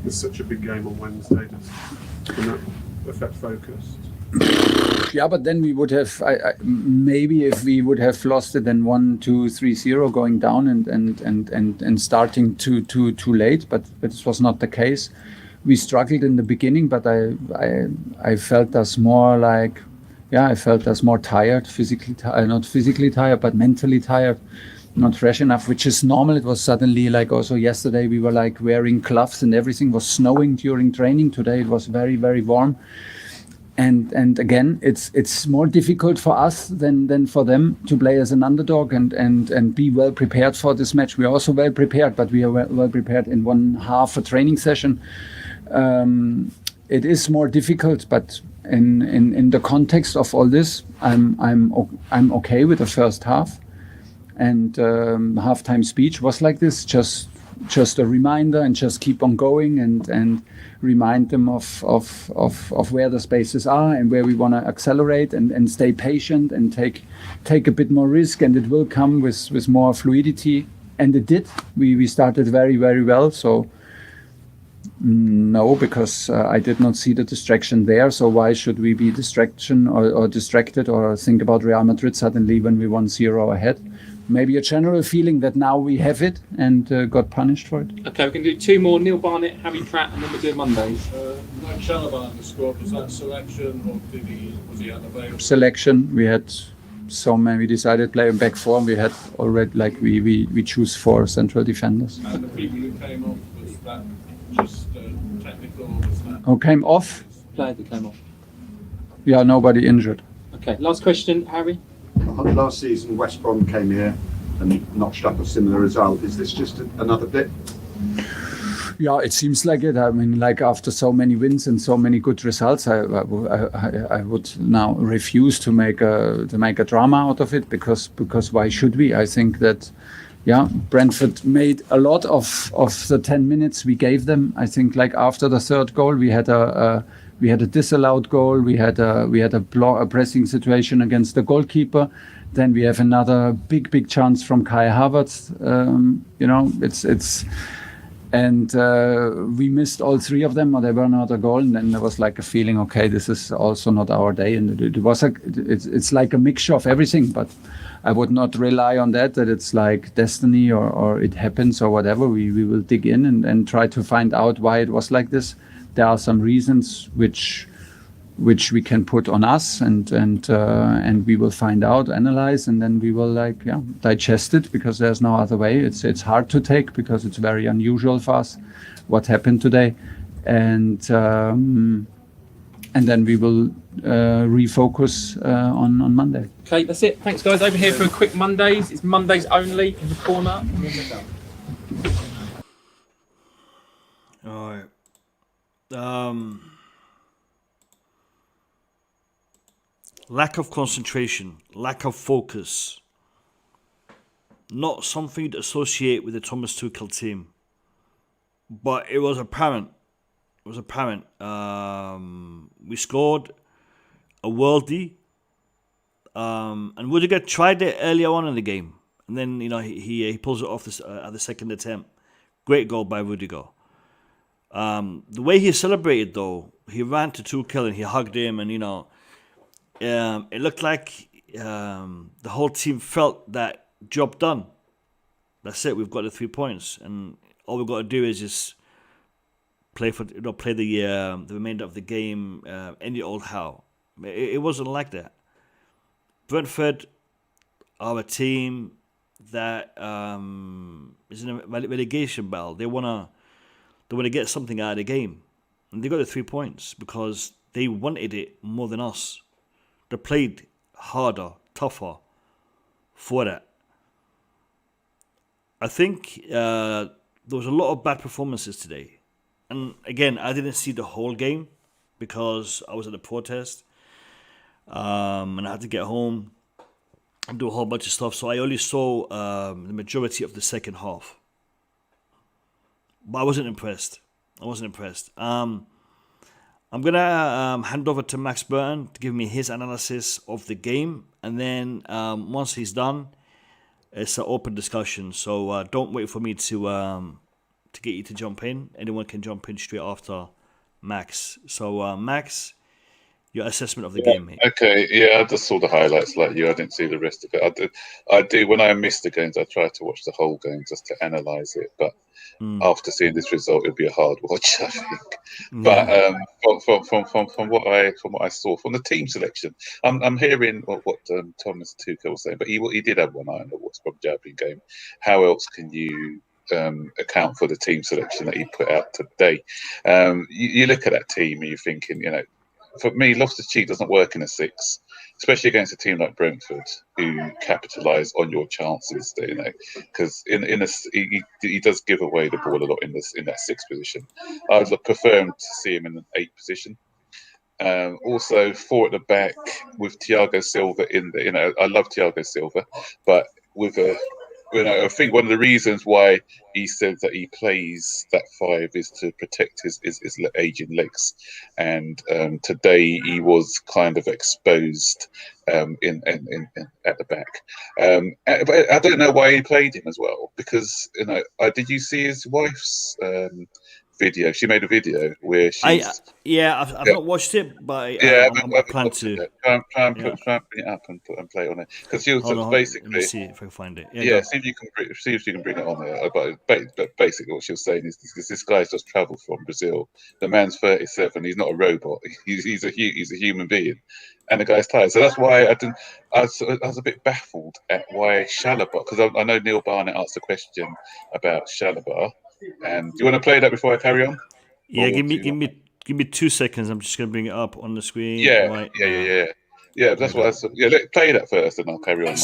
It's such a big game on Wednesday. Can that affect focus? Yeah, but then we would have maybe if we would have lost it then 1-2-3-0 going down and starting too late. But this was not the case. We struggled in the beginning, but I felt us more like I felt us more tired, not physically tired, but mentally tired. Not fresh enough, which is normal. It was suddenly like also yesterday we were like wearing gloves and everything was snowing during training. Today it was very, very warm. And again, it's more difficult for us than for them to play as an underdog and be well prepared for this match. We are also well prepared, but we are well prepared in one half a training session. It is more difficult, but in the context of all this, I'm okay with the first half. And halftime speech was like this, just a reminder, and just keep on going and remind them of where the spaces are and where we want to accelerate and stay patient and take a bit more risk, and it will come with more fluidity, and it did. We started very, very well, so no, because I did not see the distraction there, so why should we be distraction or distracted or think about Real Madrid suddenly when we 1-0 ahead? Maybe a general feeling that now we have it and got punished for it. Okay, we can do two more. Neil Barnett, Harry Pratt, and then we'll do Mondays. No Chalobah in the squad. Was that selection, or was he unavailable? Selection. We had so many. We decided to play in back four. We had already we choose 4 central defenders. And the people who came off, was that just technical? Or was that? Who came off? Player that came off. Yeah, nobody injured. Okay, last question, Harry. Last season, West Brom came here and notched up a similar result. Is this just another bit? Yeah, it seems like it. I mean, like after so many wins and so many good results, I would now refuse to make a drama out of it because why should we? I think that Brentford made a lot of the 10 minutes we gave them. I think like after the third goal, we had a we had a disallowed goal. We had a pressing situation against the goalkeeper. Then we have another big chance from Kai Havertz. We missed all three of them, or they were not a goal. And then there was like a feeling, okay, this is also not our day. And it's like a mixture of everything. But I would not rely on that it's like destiny or it happens or whatever. We will dig in and try to find out why it was like this. There are some reasons which we can put on us and we will find out, analyze, and then we will digest it, because there's no other way. It's hard to take because it's very unusual for us what happened today, and then we will refocus on Monday. Okay, that's it. Thanks, guys. Over here for a quick Mondays. It's Mondays only in the corner. All right. Lack of concentration, lack of focus. Not something to associate with the Thomas Tuchel team, but it was apparent. It was apparent. We scored a worldie, and Rudiger tried it earlier on in the game, and then he pulls it off at the second attempt. Great goal by Rudiger. The way he celebrated, though, he ran to Tuchel and he hugged him, and it looked like the whole team felt that job done. That's it. We've got the 3 points, and all we've got to do is just play the remainder of the game any old how. It wasn't like that. Brentford are a team that is in a relegation battle. They wanna get something out of the game, and they got the 3 points because they wanted it more than us. They played harder, tougher for that. I think there was a lot of bad performances today. And again, I didn't see the whole game because I was at the protest. And I had to get home and do a whole bunch of stuff. So I only saw the majority of the second half. But I wasn't impressed. I'm going to hand over to Max Burton to give me his analysis of the game. And then once he's done, it's an open discussion. So don't wait for me to get you to jump in. Anyone can jump in straight after Max. So Max, your assessment of the game, mate. Okay, yeah, I just saw the highlights like you. I didn't see the rest of it. I do. When I miss the games, I try to watch the whole game just to analyse it. But after seeing this result, it'll be a hard watch, I think. But from what I saw from the team selection, I'm hearing what Thomas Tuchel was saying. But he did have one eye on the what's from Jabbing game. How else can you account for the team selection that he put out today? You look at that team and you're thinking, for me, Loftus-Cheek doesn't work in a 6, especially against a team like Brentford, who capitalise on your chances. Because he does give away the ball a lot in that 6 position. I would prefer him to see him in an 8 position. Also, 4 at the back with Thiago Silva in there. I love Thiago Silva, but with I think one of the reasons why he said that he plays that 5 is to protect his aging legs, and today he was kind of exposed in at the back. But I don't know why he played him as well, because did you see his wife's video? She made a video where she's. I've not watched it, but I plan to. Try and bring it up and play it on it, because she was basically. Let me see if I can find it. See if you can bring it on there. But basically, what she was saying is this guy's just travelled from Brazil. The man's 37. He's not a robot. He's a human being, and the guy's tired. So that's why I was a bit baffled at why Chalobah, because I know Neil Barnett asked a question about Chalobah. And do you want to play that before I carry on? Yeah, give me 2 seconds. I'm just going to bring it up on the screen. Yeah. That's what I said. Yeah, play that first, and I'll carry on.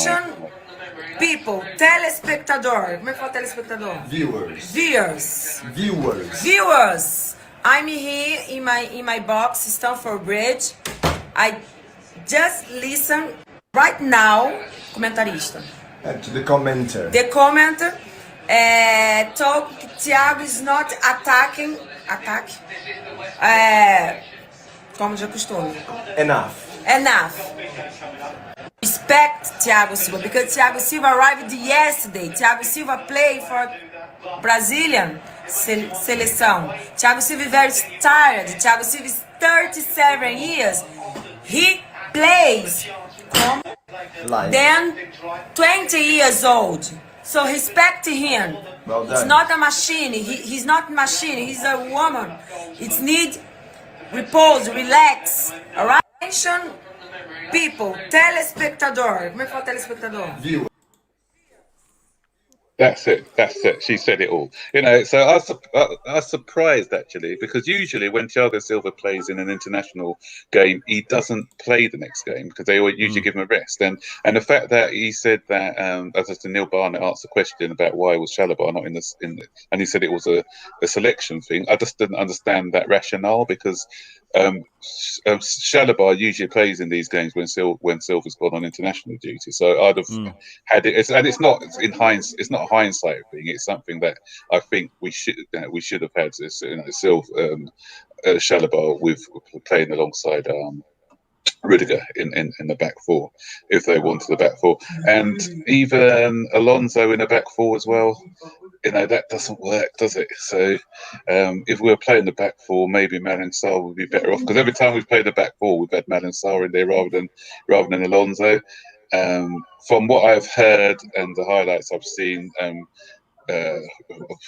People, telespectador. Como é que fala telespectador? Viewers. I'm here in my box, Stamford Bridge. I just listen right now. Comentarista. To the commenter. The commenter. Thiago is not attacking. como de costume. Enough. Enough. Respect Thiago Silva, because Thiago Silva arrived yesterday. Thiago Silva played for Brazilian seleção. Thiago Silva is very tired. Thiago Silva is 37 years. He plays then 20 years old. So respect him. Well done. It's not a machine. He's not a machine. He's a woman. It needs repose, relax. Alright? Attention, people, telespectador. Como é que fala telespectador? That's it. She said it all. You know, so I was surprised actually, because usually when Thiago Silva plays in an international game, he doesn't play the next game because they usually give him a rest. And the fact that he said that, as Neil Barnett asked the question about why was Chalobah not in this, and he said it was a selection thing. I just didn't understand that rationale, because Chalobah usually plays in these games when Silva's gone on international duty. So I'd have had it, and it's not in hindsight. It's not a hindsight thing. It's something that I think we should have had. This, Chalobah with playing alongside Rudiger in the back four, if they wanted the back four, and even Alonso in the back four as well. You know, that doesn't work, does it? So if we were playing the back four, maybe Malang Sarr would be better off, because every time we've played the back four, we've had Malang Sarr in there rather than Alonso. From what I've heard and the highlights I've seen,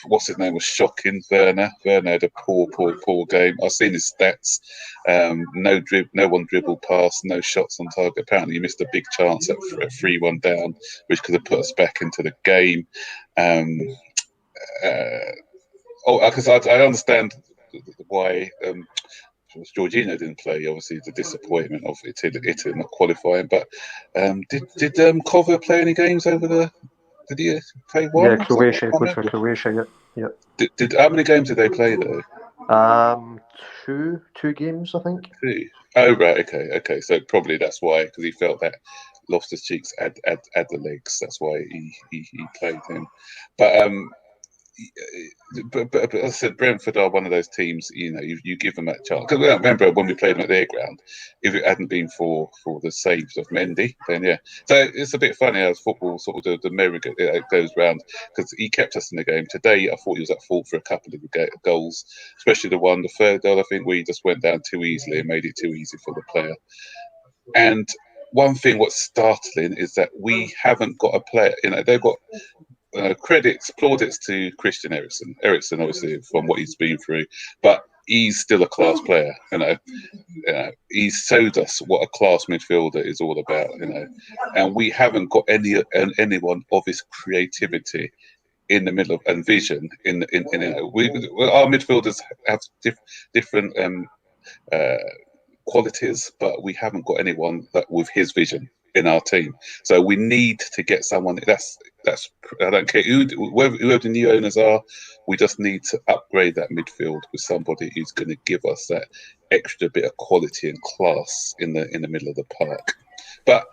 what's his name was shocking. Werner had a poor game. I've seen his stats. No one dribbled past, no shots on target. Apparently, he missed a big chance at 3-1 down, which could have put us back into the game. Because I understand why Jorginho didn't play. Obviously, the disappointment of Italy not qualifying. But did Cover play any games over the? Did he play one? Yeah, Croatia. Played for Croatia. Yeah. Did how many games did they play though? Two games, I think. Two. Oh right, okay. So probably that's why, because he felt that Loftus-Cheeks had the legs. That's why he played him. But as I said, Brentford are one of those teams. You know, you give them that chance. Because I remember when we played them at their ground, if it hadn't been for the saves of Mendy, then yeah. So it's a bit funny how football sort of the merry goes round, because he kept us in the game. Today, I thought he was at fault for a couple of goals, especially the third goal. I think we just went down too easily and made it too easy for the player. And one thing what's startling is that we haven't got a player. You know, they've got. Plaudits to Christian Eriksen. Eriksen, obviously, from what he's been through, but he's still a class player. You know, he's showed us what a class midfielder is all about. You know, and we haven't got anyone of his creativity in the middle and vision. Our midfielders have different qualities, but we haven't got anyone that with his vision in our team. So we need to get someone that's I don't care whoever the new owners are, we just need to upgrade that midfield with somebody who's going to give us that extra bit of quality and class in the middle of the park. But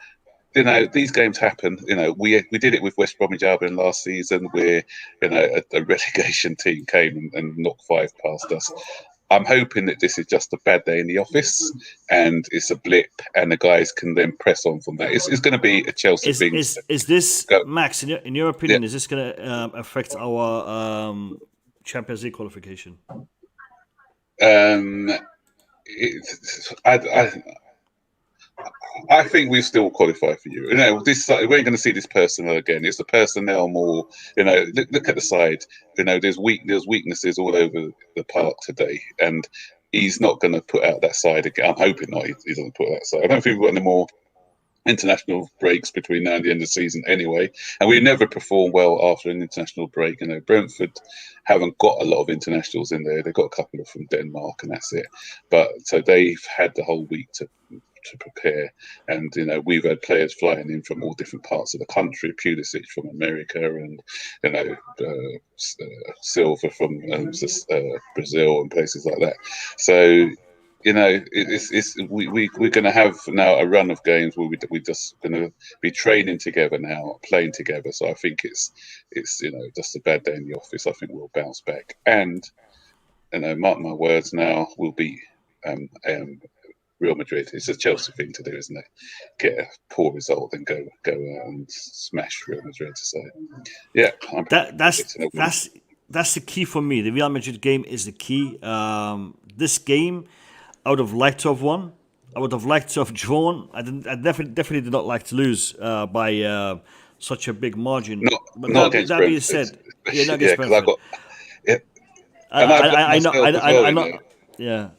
you know, these games happen. You know, we did it with West Bromwich Albion last season, where you know a relegation team came and knocked 5 past us. I'm hoping that this is just a bad day in the office and it's a blip, and the guys can then press on from that. It's going to be a Chelsea thing. Is this, Max, in your opinion, is this going to affect our Champions League qualification? I think we still qualify for you. You know, we ain't going to see this personnel again. It's the personnel more. You know, look at the side. You know, there's weaknesses all over the park today, and he's not going to put out that side again. I'm hoping not. He doesn't put that side. I don't think we've got any more international breaks between now and the end of the season anyway, and we never perform well after an international break. You know, Brentford haven't got a lot of internationals in there. They've got a couple from Denmark, and that's it. But so they've had the whole week to prepare, and you know, we've had players flying in from all different parts of the country. Pulisic from America, and you know, Silva from Brazil and places like that. So you know, we're going to have now a run of games where we're just going to be training together now, playing together. So I think it's you know, just a bad day in the office. I think we'll bounce back, and you know, mark my words, now we'll beat Real Madrid. It's a Chelsea thing to do, isn't it? Get a poor result and go out and smash Real Madrid. So yeah, that's the key for me. The Real Madrid game is the key. This game, I would have liked to have won. I would have liked to have drawn. I definitely did not like to lose by such a big margin. Not against that being said, yeah, not against because I Brentford. got I know. I know. Yeah.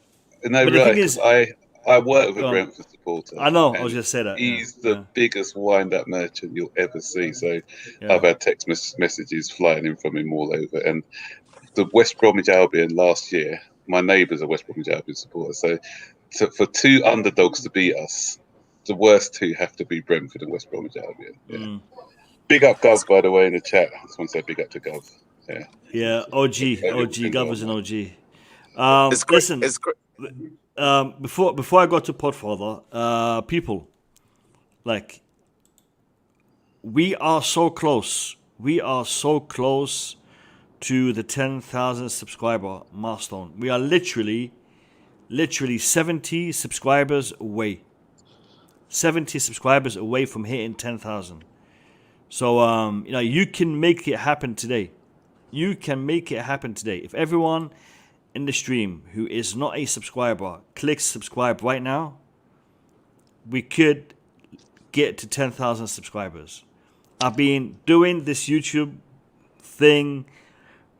No, But the right, thing because is, I work with a Brentford supporter. I know. I and was going to say that. He's the biggest wind-up merchant you'll ever see. So Yeah. I've had text messages flying in from him all over. And the West Bromwich Albion last year, my neighbour's a West Bromwich Albion supporter. So for two underdogs to beat us, the worst two have to be Brentford and West Bromwich Albion. Yeah. Big up Gov, by the way, in the chat. I just want to say big up to Gov. Yeah. Yeah, OG. Gov is an OG. Listen, before I go to Podfather, people, like, we are so close. We are so close to the 10,000 subscriber milestone. We are literally 70 subscribers away. 70 subscribers away from hitting 10,000. So, you can make it happen today. You can make it happen today. If everyone in the stream who is not a subscriber clicks subscribe right now, we could get to 10,000 subscribers. I've been doing this YouTube thing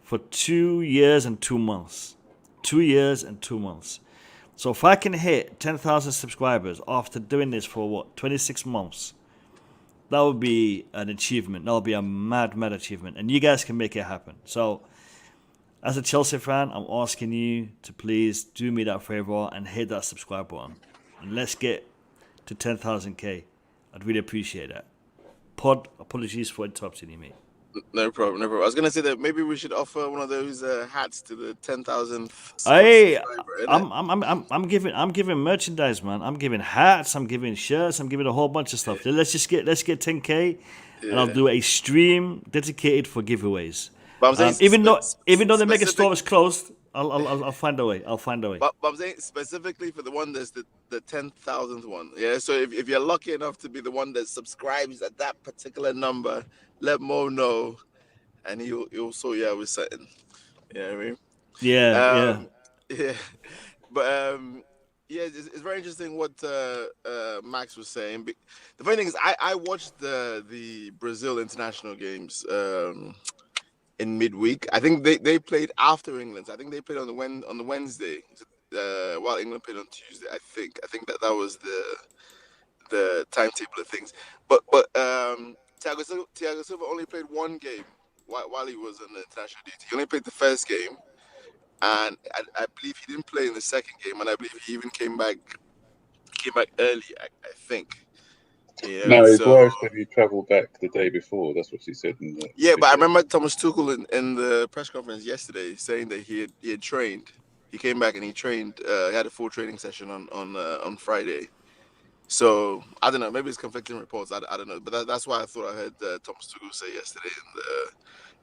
for 2 years and 2 months. 2 years and 2 months. So if I can hit 10,000 subscribers after doing this for 26 months, that would be an achievement. That would be a mad achievement. And you guys can make it happen. So as a Chelsea fan, I'm asking you to please do me that favor and hit that subscribe button. And let's get to 10,000k. I'd really appreciate that. Pod, apologies for interrupting you, mate. No problem. I was gonna say that maybe we should offer one of those hats to the 10,000th. Hey, I'm giving merchandise, man. I'm giving hats. I'm giving shirts. I'm giving a whole bunch of stuff. Let's get 10k, and I'll do a stream dedicated for giveaways. But I'm saying even though the mega store is closed, I'll find a way. I'll find a way. But I'm saying specifically for the one that's the 10,000th one. Yeah. So if you're lucky enough to be the one that subscribes at that particular number, let Mo know, and he'll sort you out with something. You know what I mean? Yeah. Yeah. But yeah, it's very interesting what Max was saying. The funny thing is, I watched the Brazil international games in midweek. I think they played after England. I think they played on the Wednesday, while England played on Tuesday. I think that was the timetable of things. But Thiago Silva only played one game while he was on the international duty. He only played the first game, and I believe he didn't play in the second game, and I believe he even came back early. I think. Yeah, no, his wife said he travelled back the day before. That's what she said. But I remember Thomas Tuchel in the press conference yesterday saying that he had trained. He came back and he trained. He had a full training session on Friday. So I don't know. Maybe it's conflicting reports. I don't know. But that's why I thought I heard Thomas Tuchel say yesterday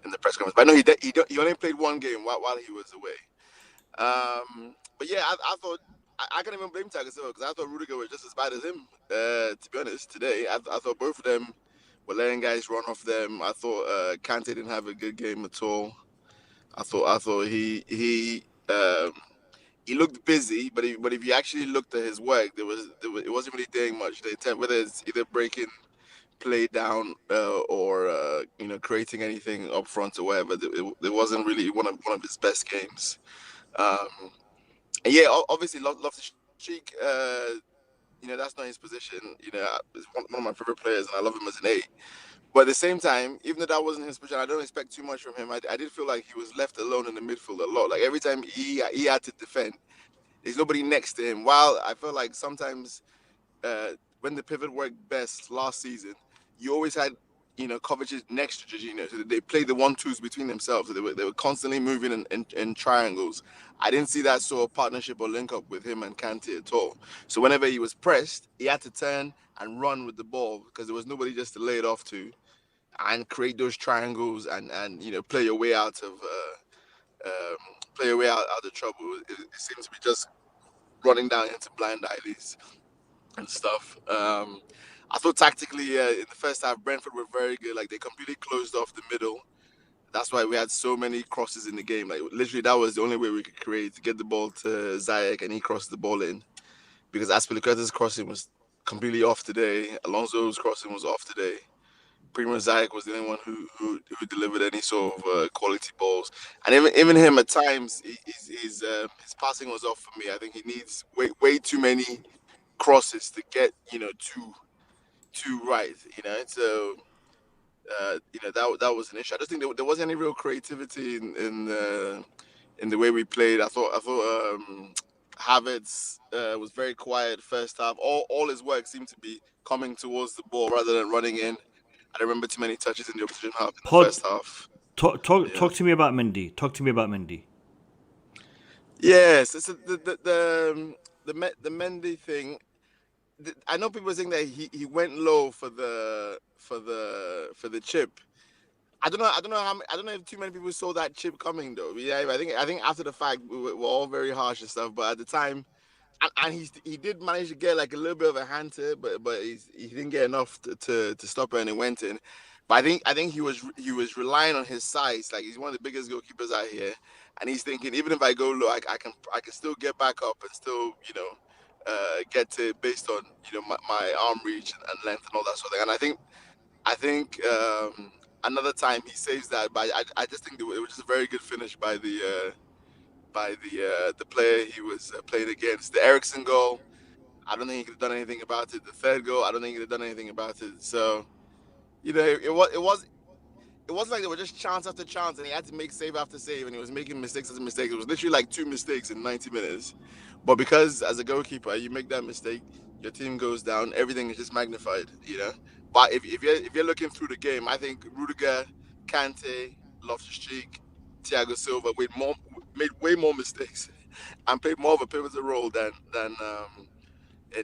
in the press conference. But I know he only played one game while he was away. But yeah, I thought I can't even blame Thiago Silva because I thought Rudiger was just as bad as him. To be honest, today I thought both of them were letting guys run off them. I thought Kante didn't have a good game at all. I thought he looked busy, but if you actually looked at his work, it wasn't really doing much. Whether it's either breaking play down or creating anything up front or whatever, it wasn't really one of his best games. And yeah, obviously Loftus-Cheek, that's not his position. He's one of my favorite players, and I love him as an 8. But at the same time, even though that wasn't his position, I don't expect too much from him. I did feel like he was left alone in the midfield a lot. Like every time he had to defend, there's nobody next to him. While I feel like sometimes when the pivot worked best last season, you always had Kovacic next to Jorginho. So they played the 1-2s between themselves. So they were constantly moving in triangles. I didn't see that sort of partnership or link up with him and Kante at all. So whenever he was pressed, he had to turn and run with the ball because there was nobody just to lay it off to and create those triangles and play your way out of trouble. It seems to be just running down into blind alleys and stuff. I thought tactically in the first half, Brentford were very good. Like they completely closed off the middle. That's why we had so many crosses in the game. Like literally, that was the only way we could create to get the ball to Ziyech, and he crossed the ball in. Because Aspilicueta's crossing was completely off today. Alonso's crossing was off today. Primo Ziyech was the only one who delivered any sort of quality balls. And even him at times, his passing was off for me. I think he needs way too many crosses to get too right. So. That was an issue. I just think there wasn't any real creativity in the way we played. I thought Havertz was very quiet first half. All his work seemed to be coming towards the ball rather than running in. I don't remember too many touches in the opposition half in the first half. Talk to me about Mendy. Talk to me about Mendy. Yes, it's the Mendy thing. I know people are saying that he went low for the chip. I don't know if too many people saw that chip coming though. Yeah, I think after the fact we're all very harsh and stuff, but at the time, and he did manage to get like a little bit of a hand to it, but he didn't get enough to stop it, and it went in. But I think he was relying on his size. Like he's one of the biggest goalkeepers out here, and he's thinking even if I go low, I can still get back up and still get to it based on my arm reach and length and all that sort of thing. And I think another time he saves that, but I just think it was just a very good finish by the player he was playing against. The Eriksson goal, I don't think he could have done anything about it. The third goal, I don't think he could have done anything about it. So it wasn't like they were just chance after chance, and he had to make save after save, and he was making mistakes after mistakes. It was literally like 2 mistakes in 90 minutes. But because as a goalkeeper, you make that mistake, your team goes down, everything is just magnified, But if you're looking through the game, I think Rudiger, Kante, Loftus-Cheek, Thiago Silva made way more mistakes and played more of a pivotal role than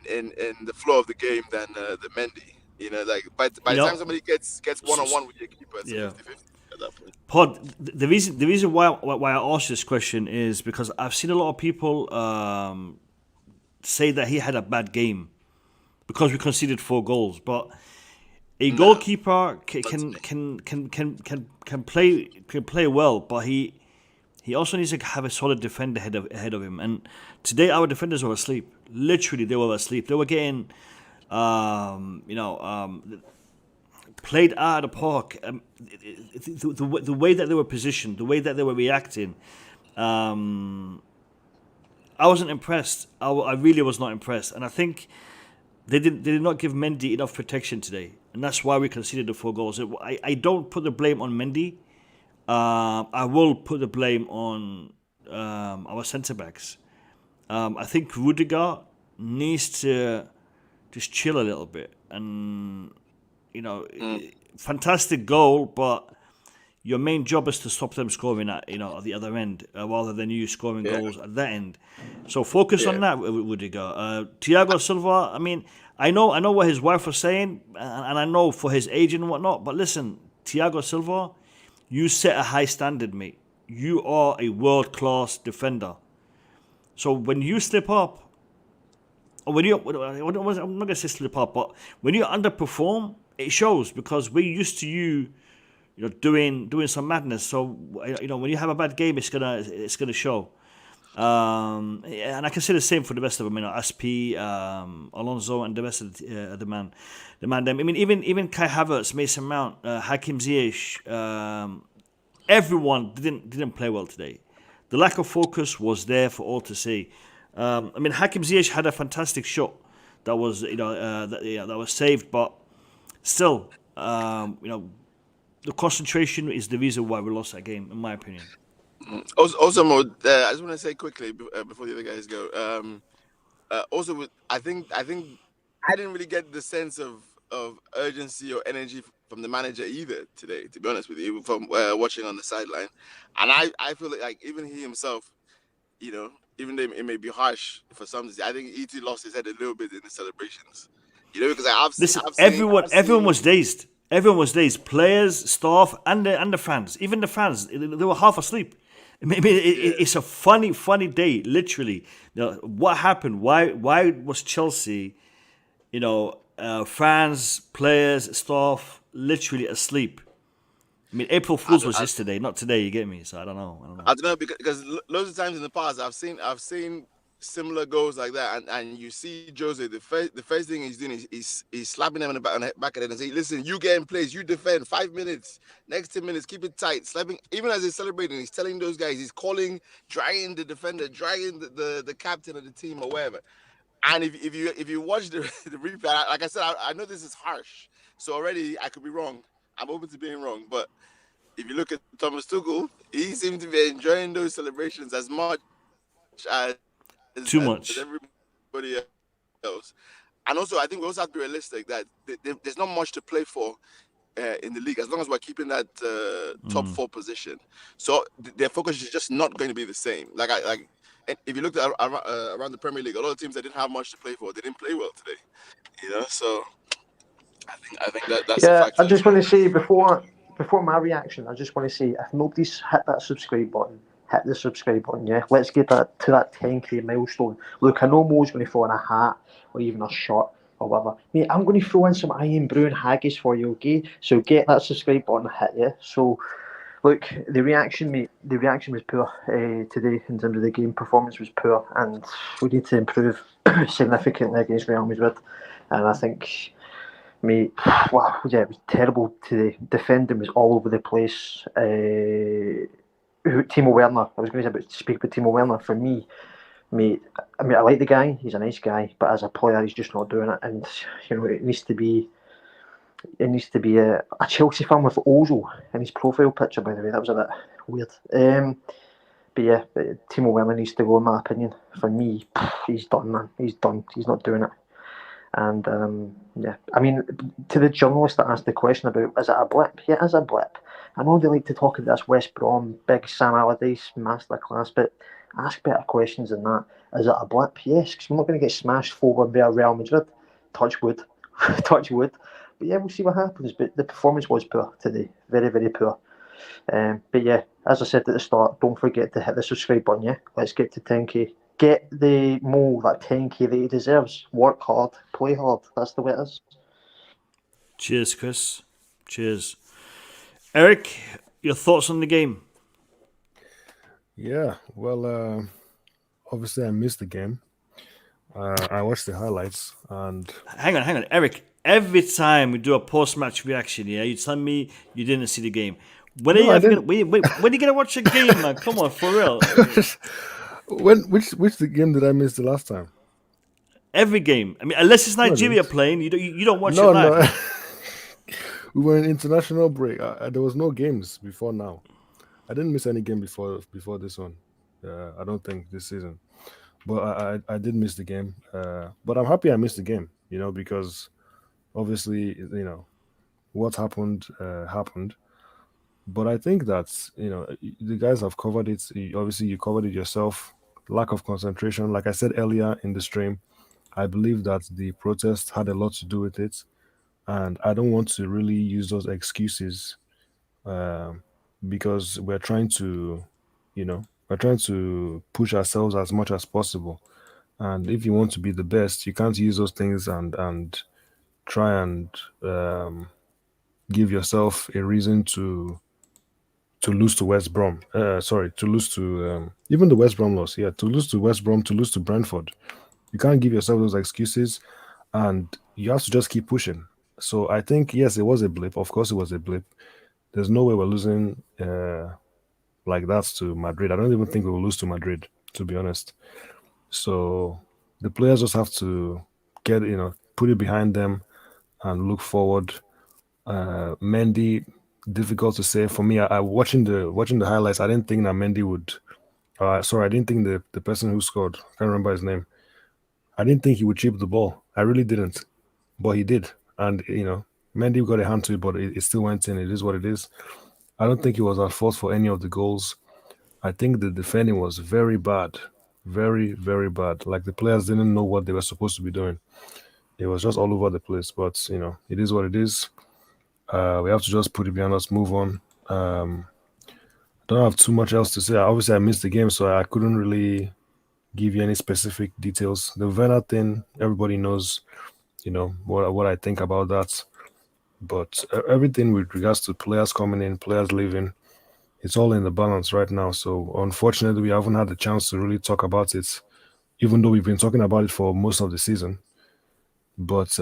in the flow of the game than the Mendy. Like by the time somebody gets one-on-one with your keeper, it's 50-50 at that point. Pod, the reason why I asked this question is because I've seen a lot of people say that he had a bad game because we conceded 4 goals, but a goalkeeper can play well, but he also needs to have a solid defender ahead of him. And today our defenders were asleep. Literally, they were asleep. They were getting played out of the park. The way that they were positioned, the way that they were reacting, I wasn't impressed. I really was not impressed, and I think they did not give Mendy enough protection today, and that's why we conceded the 4 goals. I don't put the blame on Mendy. I will put the blame on our centre backs. I think Rudiger needs to just chill a little bit, and fantastic goal, but your main job is to stop them scoring at the other end rather than you scoring goals at that end. So focus on that, Rudiger. Thiago Silva, I mean, I know what his wife was saying, and I know for his age and whatnot, but listen, Thiago Silva, you set a high standard, mate. You are a world-class defender. So when you slip up, or when I'm not going to say slip up, but when you underperform, it shows because we're used to you doing some madness. So when you have a bad game, it's gonna show. And I can say the same for the rest of them. Aspi, Alonso, and the rest of the man. I mean, even Kai Havertz, Mason Mount, Hakim Ziyech, everyone didn't play well today. The lack of focus was there for all to see. I mean, Hakim Ziyech had a fantastic shot that was that was saved, but still, the concentration is the reason why we lost that game, in my opinion. Also, Mo, I just want to say quickly before the other guys go. I think I didn't really get the sense of urgency or energy from the manager either today. To be honest with you, from watching on the sideline, and I feel like even he himself, even though it may be harsh for some, I think E.T. lost his head a little bit in the celebrations. Because everyone was dazed. Everyone was dazed. Players, staff, and the fans. Even the fans, they were half asleep. Maybe it's a funny day, literally. What happened? Why was Chelsea, fans, players, staff, literally asleep? I mean, April Fool's was yesterday, not today. You get me? So I don't know. I don't know because loads of times in the past I've seen similar goals like that, and you see Jose, the first thing he's doing is he's slapping them in the back of the head and saying, "Listen, you get in place, you defend 5 minutes, next 10 minutes, keep it tight." Slapping, even as he's celebrating, he's telling those guys, he's calling, dragging the defender, dragging the captain of the team or whatever. And if you watch the replay, like I said, I know this is harsh, so already I could be wrong. I'm open to being wrong, but if you look at Thomas Tuchel, he seemed to be enjoying those celebrations as much as Too much. everybody else. And also, I think we also have to be realistic that there's not much to play for in the league as long as we're keeping that top 4 position. So their focus is just not going to be the same. And if you looked at around the Premier League, a lot of teams that didn't have much to play for, they didn't play well today. So I think that's a factor. I just want to say before my reaction, I just want to say if nobody's hit that subscribe button, hit the subscribe button. Yeah, let's get that to that 10k milestone. Look, I know Mo's going to throw in a hat or even a shirt or whatever. Mate, I'm going to throw in some Iron Brew and haggis for you. Okay, so get that subscribe button hit. Yeah, so. Look, the reaction was poor today in terms of the game. Performance was poor, and we need to improve significantly against Real Madrid. And I think, it was terrible today. Defending was all over the place. Timo Werner, I was going to speak about Timo Werner. For me, I like the guy. He's a nice guy, but as a player, he's just not doing it. And it needs to be. It needs to be a Chelsea fan with Ozil in his profile picture, by the way. That was a bit weird. But yeah, Timo Werner needs to go, in my opinion. For me, he's done, man. He's done. He's not doing it. And I mean, to the journalist that asked the question about, is it a blip? Yeah, it is a blip. I know they like to talk about this West Brom, big Sam Allardyce masterclass, but ask better questions than that. Is it a blip? Yes, because we're not going to get smashed 4-1 by Real Madrid. Touch wood. Touch wood. But yeah, we'll see what happens. But the performance was poor today. Very, very poor. But yeah, as I said at the start, don't forget to hit the subscribe button, yeah? Let's get to 10k. Get the Mo that 10k that he deserves. Work hard, play hard. That's the way it is. Cheers, Chris. Cheers. Eric, your thoughts on the game? Yeah, well, obviously I missed the game. I watched the highlights and... Hang on. Eric, every time we do a post-match reaction, yeah, you tell me you didn't see the game. When are you going to watch a game, man? Come on, for real. Which game did I miss the last time? Every game. I mean, unless it's Nigeria playing, you don't watch it live. No. We were in international break. There was no games before now. I didn't miss any game before this one. I don't think this season. But I did miss the game. But I'm happy I missed the game, because obviously, what happened happened. But I think that, the guys have covered it. Obviously, you covered it yourself. Lack of concentration. Like I said earlier in the stream, I believe that the protest had a lot to do with it. And I don't want to really use those excuses because we're trying to push ourselves as much as possible. And if you want to be the best, you can't use those things and try and give yourself a reason to lose to West Brom. To lose to even the West Brom loss. Yeah, to lose to West Brom, to lose to Brentford. You can't give yourself those excuses, and you have to just keep pushing. So I think, yes, it was a blip. Of course, it was a blip. There's no way we're losing like that to Madrid. I don't even think we will lose to Madrid, to be honest. So the players just have to put it behind them and look forward. Mendy, difficult to say for me. I watching the highlights. I didn't think that Mendy would. I didn't think the person who scored, I can't remember his name. I didn't think he would chip the ball. I really didn't, but he did. And Mendy got a hand to it, but it still went in. It is what it is. I don't think he was at fault for any of the goals. I think the defending was very bad, very, very bad. Like the players didn't know what they were supposed to be doing. It was just all over the place. But it is what it is. We have to just put it behind us, move on. don't have too much else to say. Obviously, I missed the game, so I couldn't really give you any specific details. The Werner thing, everybody knows, what I think about that. But everything with regards to players coming in, players leaving, it's all in the balance right now. So unfortunately, we haven't had the chance to really talk about it, even though we've been talking about it for most of the season. But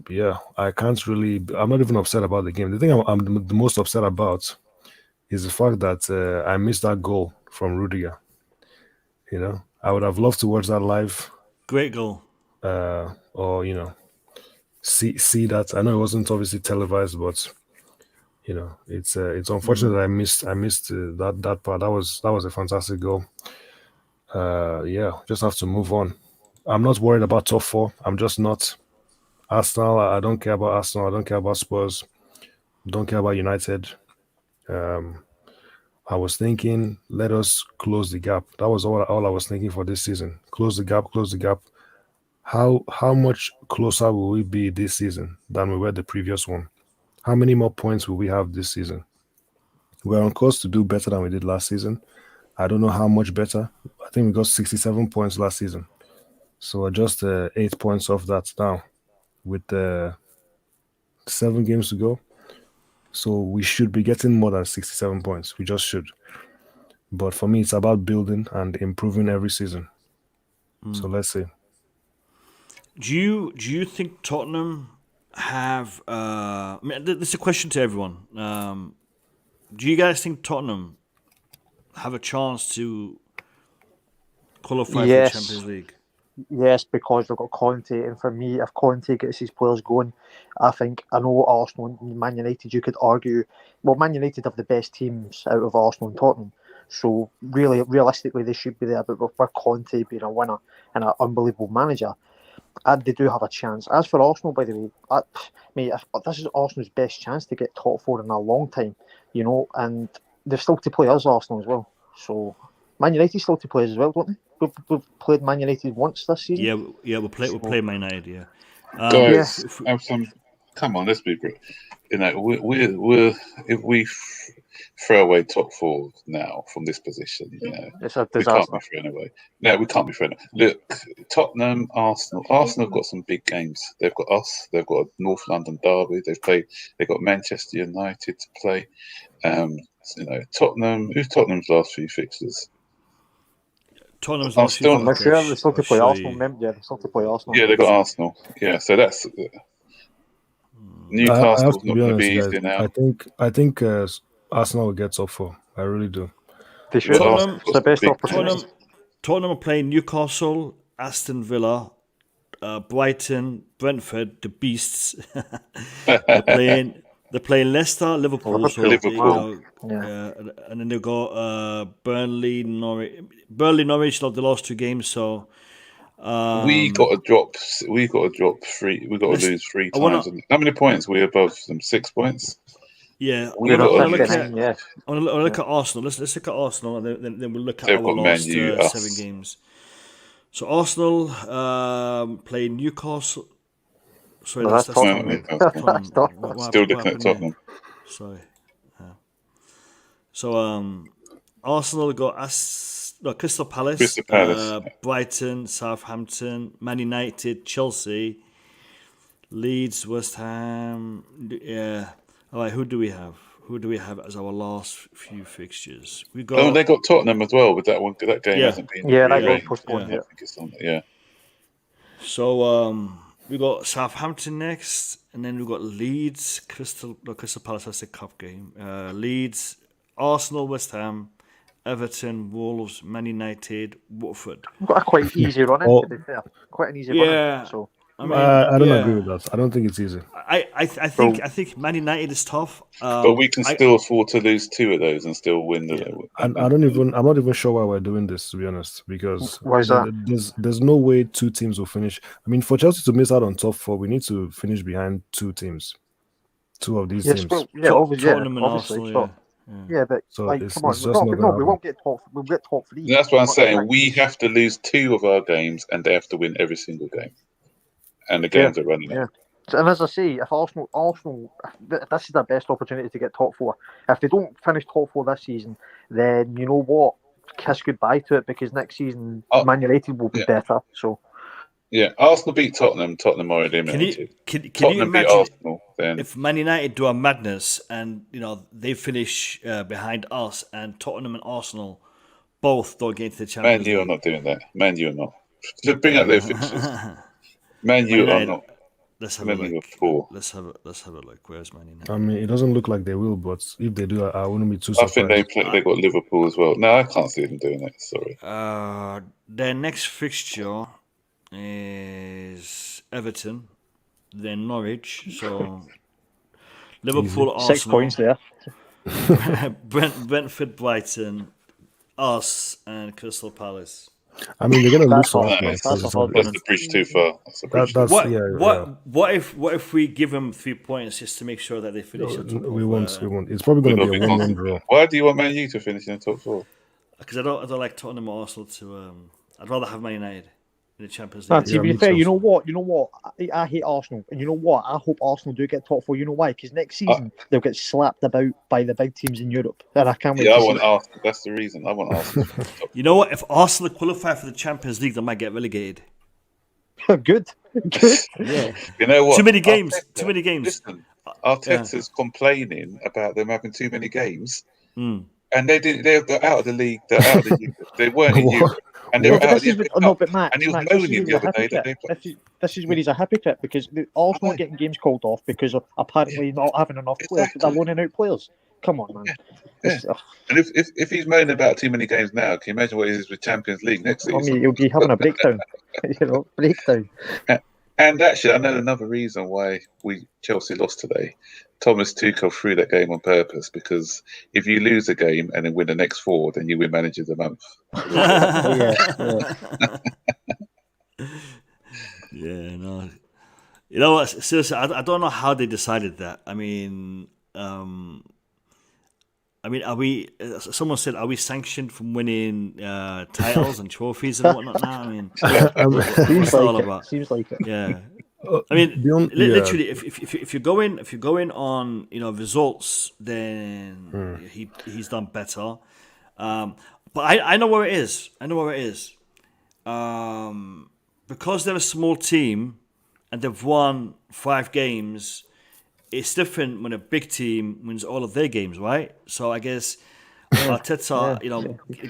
yeah, I can't really. I'm not even upset about the game. The thing I'm the most upset about is the fact that I missed that goal from Rudiger. I would have loved to watch that live. Great goal. Or see that. I know it wasn't obviously televised, but it's unfortunate that I missed that part. That was a fantastic goal. Yeah, just have to move on. I'm not worried about top four. I'm just not. Arsenal, I don't care about Arsenal. I don't care about Spurs. Don't care about United. I was thinking, let us close the gap. That was all I was thinking for this season. Close the gap, close the gap. How much closer will we be this season than we were the previous one? How many more points will we have this season? We're on course to do better than we did last season. I don't know how much better. I think we got 67 points last season. So we're just 8 points off that now with 7 games to go. So we should be getting more than 67 points. We just should. But for me, it's about building and improving every season. So let's see. Do you think Tottenham have? This is a question to everyone. Do you guys think Tottenham have a chance to qualify for the Champions League? Yes, because they've got Conte, and for me, if Conte gets his players going, I know Arsenal and Man United, you could argue, well, Man United have the best teams out of Arsenal and Tottenham, so really, realistically, they should be there, but with Conte being a winner and an unbelievable manager, they do have a chance. As for Arsenal, by the way, this is Arsenal's best chance to get top four in a long time, and they've still to play us, Arsenal, as well, so Man United still to play as well, don't they? We've played Man United once this season. Yeah, we'll play Man United. Yeah, guys, have some. Come on, let's be real. We're if we throw away top four now from this position, it's a we disaster. can't be thrown away. No, we can't be thrown away. Look, Tottenham, Arsenal have got some big games. They've got us. They've got a North London derby. They've got Manchester United to play. Tottenham. Who's Tottenham's last few fixtures? Tottenham's I'm sure they still to play Arsenal. They still to play Arsenal. Yeah, they got Arsenal. Yeah, so that's Newcastle's not going to be easy now. I think Arsenal will get top four. I really do. They should. It's the best opportunity. Tottenham are playing Newcastle, Aston Villa, Brighton, Brentford, the Beasts. They're playing Leicester, Liverpool. And then they've got Burnley, Norwich. Norwich lost the last 2 games, so we got to drop 3. We got to lose 3 times. How many points are we above them? 6 points. Yeah, I want to look at Arsenal. Let's look at Arsenal, and then we'll look at our last 7 games. So Arsenal playing Newcastle. Sorry, that's Tottenham. Still looking at Tottenham. Sorry. So Arsenal got Crystal Palace, Brighton, Southampton, Man United, Chelsea, Leeds, West Ham. Yeah. All right. Who do we have? Who do we have as our last few fixtures? We got. They got Tottenham as well, but that game hasn't been. Yeah, that got postponed. I think it's on. Yeah. So we got Southampton next, and then we got Leeds, Crystal Palace. That's a cup game. Leeds, Arsenal, West Ham, Everton, Wolves, Man United, Watford. We've got a quite easy run in, to be fair. Quite an easy run in. So. I don't agree with that. I don't think it's easy. I think Man United is tough. But we can still afford to lose 2 of those and still win. I'm not even sure why we're doing this, to be honest, because there's no way 2 teams will finish. I mean, for Chelsea to miss out on top 4, we need to finish behind 2 teams. 2 of these teams. Tottenham and Arsenal. Yeah, but so come on, we won't get top. We'll get top 3. That's what I'm saying. We have to lose 2 of our games, and they have to win every single game. And the games are running out. And as I say, if Arsenal, this is their best opportunity to get top four. If they don't finish top four this season, then you know what, kiss goodbye to it, because next season Man United will be better. So. Yeah, Arsenal beat Tottenham. Tottenham already eliminated. Can you Tottenham beat imagine Arsenal, then if Man United do a madness and they finish behind us and Tottenham and Arsenal both don't get into the Champions Man U League? are not doing that. Man U are not. Just bring out their fixtures. Man U are not. Let's have Man a U look. are poor. Let's have a look. Where's Man United? I mean, it doesn't look like they will, but if they do, I wouldn't be too I surprised. think they got Liverpool as well. No, I can't see them doing that. Sorry. Their next fixture is Everton, then Norwich. So Liverpool, Easy. 6 points there. Brentford, Brighton, us, and Crystal Palace. I mean, they're gonna lose to Arsenal. That's the bridge too far. What if we give them 3 points just to make sure that they finish the top? We won't. It's probably going to be a 1-1 draw. Why do you want Man U to finish in the top four? Because I don't like Tottenham or Arsenal to. I'd rather have Man United in the Champions League. To be fair, you know what? I hate Arsenal, and you know what? I hope Arsenal do get top four. You know why? Because next season they'll get slapped about by the big teams in Europe, and I can't wait. Yeah, I want Arsenal. That's the reason. I want Arsenal. You know what? If Arsenal qualify for the Champions League, they might get relegated. Good. Yeah. You know what? Too many games. Listen, Arteta's complaining about them having too many games, and they didn't. They're out of the league. They're out of the Europe. They weren't in Europe. And they were out of the but Matt, and he was moaning the other day that this is where he's a hypocrite, because Arsenal getting games called off because of apparently not having enough players. They're loaning out players. Come on, man. Yeah. And if he's moaning about too many games now, can you imagine what it is with Champions League next season? I mean, he'll be having a breakdown. Breakdown. And actually, I know another reason why Chelsea lost today. Thomas Tuchel threw that game on purpose, because if you lose a game and then win the next 4, then you win Manager of the Month. Yeah, no. You know what? Seriously, I don't know how they decided that. I mean, are we? Someone said, are we sanctioned from winning titles and trophies and whatnot now? I mean, what's it all about? Seems like it. Yeah. I mean, literally, if you're going on results, then he's done better. But I know where it is. Because they're a small team and they've won 5 games. It's different when a big team wins all of their games, right? So I guess Arteta,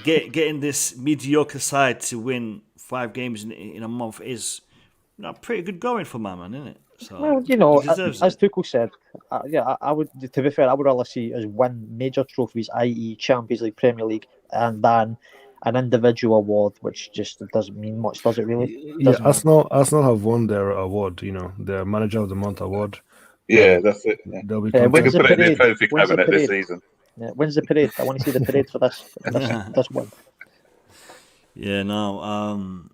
getting this mediocre side to win 5 games in a month is pretty good going for my man, isn't it? So, well, as Tuchel said, I would. To be fair, I would rather see us win major trophies, i.e., Champions League, Premier League, and than an individual award, which just doesn't mean much, does it? Really? Arsenal have won their award. Their Manager of the Month award. Yeah, that's it. Yeah. They'll be they can put it in the trophy cabinet this season. Yeah, when's the parade? I want to see the parade for this one. Yeah, no.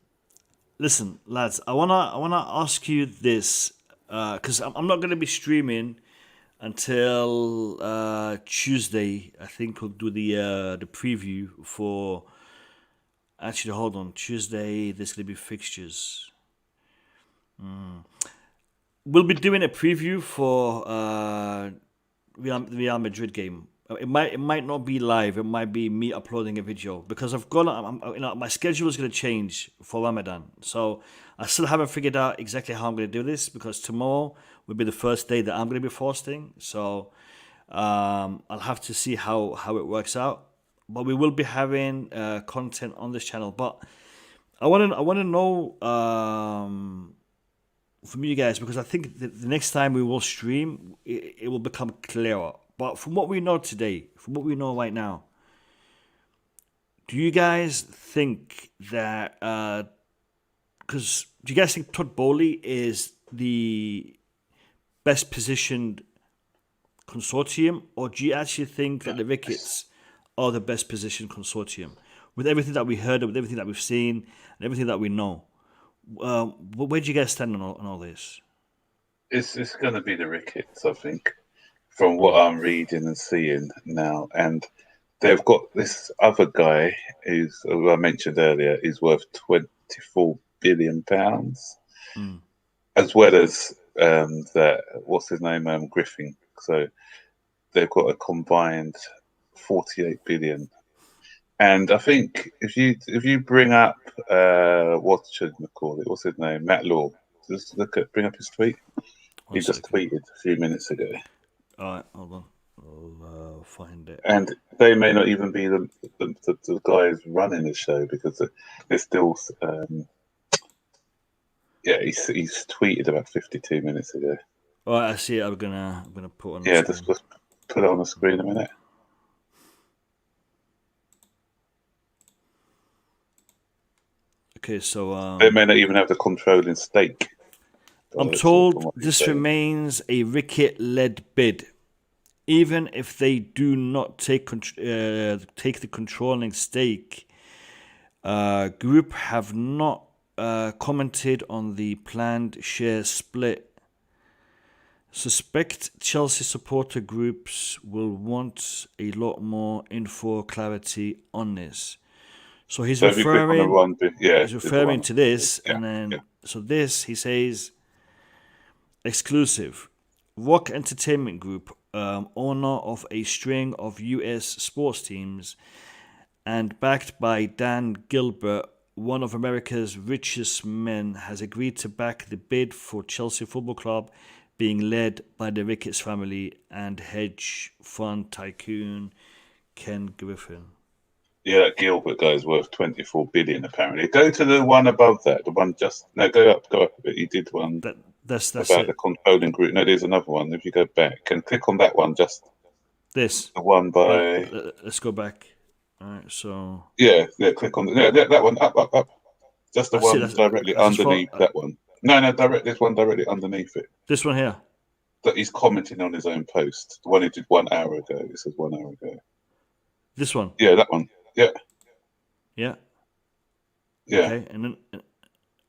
Listen, lads, I wanna ask you this, because I'm not gonna be streaming until Tuesday. I think we'll do the preview for. Actually, hold on. Tuesday, there's gonna be fixtures. We'll be doing a preview for Real Madrid game. It might not be live. It might be me uploading a video, because my schedule is going to change for Ramadan. So I still haven't figured out exactly how I'm going to do this, because tomorrow will be the first day that I'm going to be fasting. So I'll have to see how it works out. But we will be having content on this channel. But I want to know from you guys, because I think the next time we will stream, it will become clearer. But from what we know today, from what we know right now, do you guys think that, because do you guys think Todd Bowley is the best positioned consortium, or do you actually think that the Ricketts are the best positioned consortium? With everything that we heard, with everything that we've seen, and everything that we know, where do you guys stand on all this? It's going to be the Ricketts, I think, from what I'm reading and seeing now. And they've got this other guy who I mentioned earlier, is worth £24 billion, as well as that what's his name, Griffin. So they've got a combined 48 billion. And I think if you bring up what should we call it? What's his name? Matt Law. Just bring up his tweet. He just tweeted a few minutes ago. All right, hold on. I'll find it. And they may not even be the guys running the show because they're still. He's tweeted about 52 minutes ago. All right, I see it. I'm gonna put on. Yeah, just put it on the screen a minute. Okay, so they may not even have the controlling stake. I'm told this remains a Rickett-led bid, even if they do not take the controlling stake. Group have not commented on the planned share split. Suspect Chelsea supporter groups will want a lot more info clarity on this. So he's referring to this, and then so this he says exclusive. Rock Entertainment Group, owner of a string of US sports teams, and backed by Dan Gilbert, one of America's richest men, has agreed to back the bid for Chelsea Football Club, being led by the Ricketts family and hedge fund tycoon Ken Griffin. Yeah, that Gilbert guy is worth 24 billion apparently. Go to the one above that. The one go up a bit. He did one that's about it. the controlling group. No, there's another one. If you go back and click on that one, just this. The one by. Let's go back. All right, so. Yeah, click on that one. Up. Just the one directly underneath that one. No, this one directly underneath it. This one here. That he's commenting on his own post. The one he did 1 hour ago. It says 1 hour ago. This one. Yeah, that one. Yeah. Yeah. Yeah. Okay, and then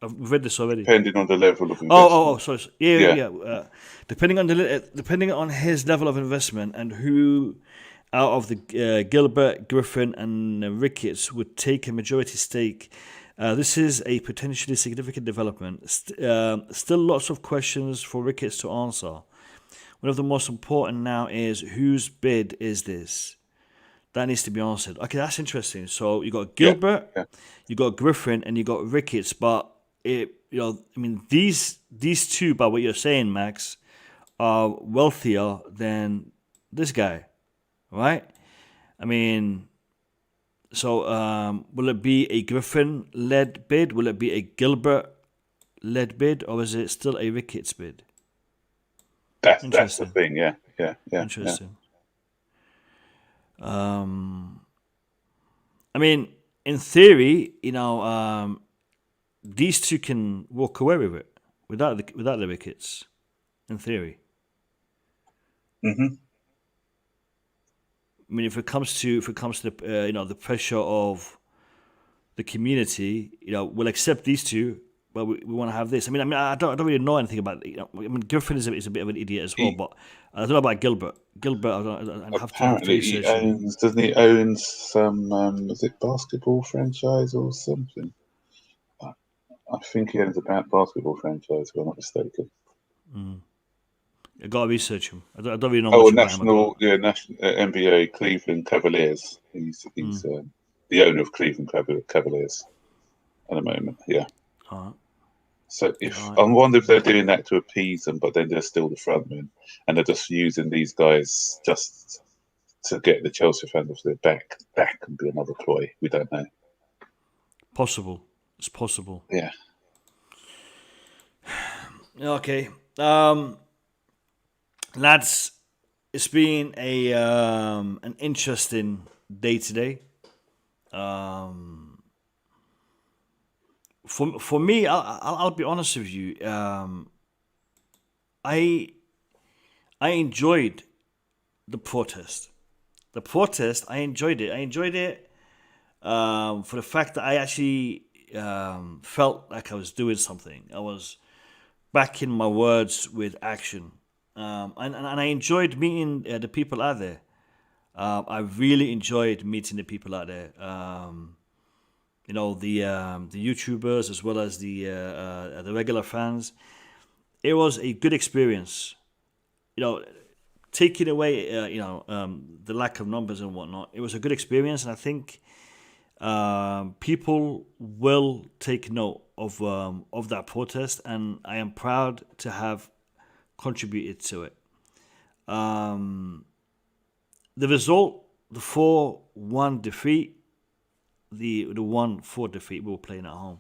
I've read this already. Depending on the level of investment. Oh, sorry. Yeah. Depending on his level of investment and who out of the Gilbert, Griffin, and Ricketts would take a majority stake. This is a potentially significant development. Still lots of questions for Ricketts to answer. One of the most important now is whose bid is this? That needs to be answered. Okay, that's interesting. So you got Gilbert, you got Griffin, and you got Ricketts. But these two, by what you're saying, Max, are wealthier than this guy, right? I mean, so will it be a Griffin-led bid? Will it be a Gilbert-led bid, or is it still a Ricketts bid? That's the thing. Yeah. Interesting. I mean, in theory, these two can walk away with it without the Ricketts. In theory. Mm-hmm. I mean, if it comes to the pressure of the community, we'll accept these two, but we want to have this. I mean, I don't really know anything about it. I mean, Griffin is a bit of an idiot as well, but I don't know about Gilbert. Apparently, he doesn't he own some? Was it basketball franchise or something? I think he owns a basketball franchise, if I'm not mistaken. I gotta research him. I don't really know much about him. National NBA Cleveland Cavaliers. He's the owner of Cleveland Cavaliers at the moment. Yeah. So I wonder if they're doing that to appease them, but then they're still the frontmen, and they're just using these guys just to get the Chelsea fans off their back. That can be another ploy. We don't know. Possible. It's possible. Yeah. Okay. Lads, it's been an interesting day today. For me, I'll be honest with you. I enjoyed the protest. I enjoyed it. I enjoyed it for the fact that I actually felt like I was doing something. I was backing my words with action. And I enjoyed meeting the people out there. I really enjoyed meeting the people out there. The YouTubers as well as the regular fans. it was a good experience. Taking away the lack of numbers and whatnot, it was a good experience, and I think people will take note of that protest, and I am proud to have contributed to it. The result, the 4-1 defeat, the 1-4 defeat we were playing at home,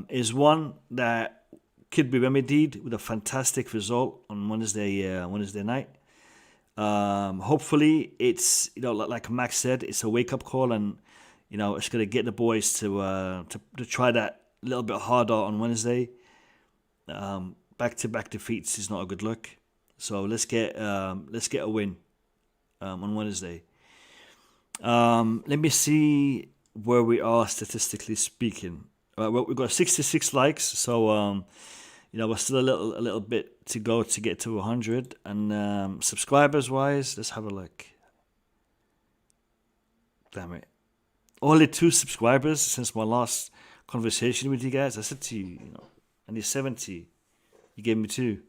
is one that could be remedied with a fantastic result on Wednesday night. Hopefully, it's like Max said, it's a wake up call, and it's going to get the boys to try that a little bit harder on Wednesday. Back-to-back defeats is not a good look, so let's get a win on Wednesday. Let me see where we are statistically speaking. Well, we've got 66 likes, so we're still a little bit to go to get to 100. And subscribers wise, let's have a look. Damn it. Only 2 subscribers since my last conversation with you guys. I said to you, I need 70. You gave me 2.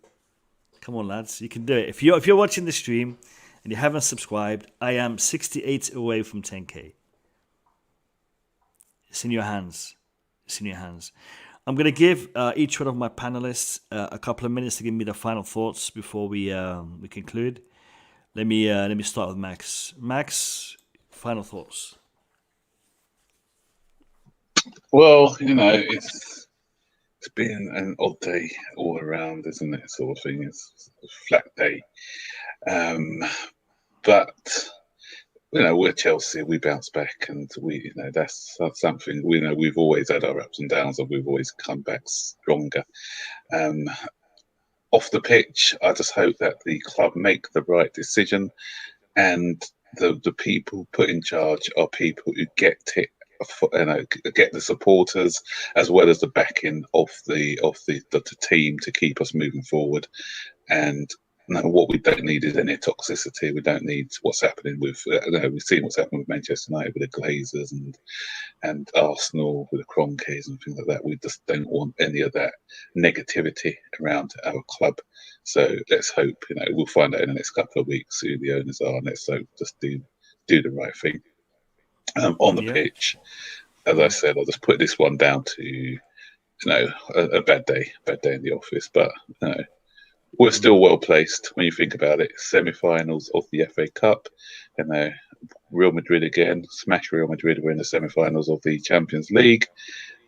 Come on, lads. You can do it. If you're watching the stream and you haven't subscribed, I am 68 away from 10K. It's in your hands. It's in your hands. I'm going to give each one of my panelists a couple of minutes to give me their final thoughts before we conclude. Let me start with Max. Max, final thoughts. Well, it's been an odd day all around, isn't it? Sort of thing. It's a flat day, but we're Chelsea. We bounce back, and that's something. We've always had our ups and downs, and we've always come back stronger. Off the pitch, I just hope that the club make the right decision, and the people put in charge are people who get it. Get the supporters as well as the backing of the team to keep us moving forward. And what we don't need is any toxicity. We don't need what's happening with. We've seen what's happening with Manchester United with the Glazers and Arsenal with the Kroenkes and things like that. We just don't want any of that negativity around our club. So let's hope we'll find out in the next couple of weeks who the owners are, and let's hope just do the right thing. On the pitch, as I said, I'll just put this one down to a bad day in the office, but we're still well placed when you think about it. Semi-finals of the FA Cup, Real Madrid again, smash Real Madrid. We're in the semi-finals of the Champions League,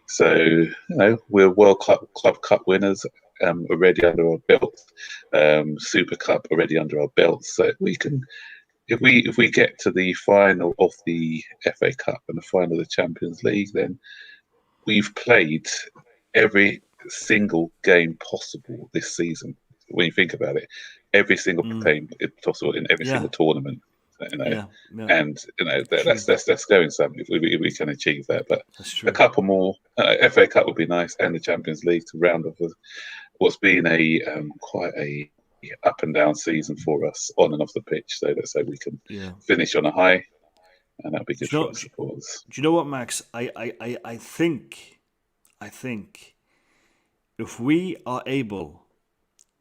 so we're World Club Cup winners already under our belt, Super Cup already under our belt, so we can. If we get to the final of the FA Cup and the final of the Champions League, then we've played every single game possible this season. When you think about it, every single game possible in every single tournament. And that's going something if we can achieve that. But a couple more, FA Cup would be nice, and the Champions League to round off with what's been quite a up and down season for us on and off the pitch. So let's say we can finish on a high, and that'll be good for our supporters. Do you know what, Max? I think if we are able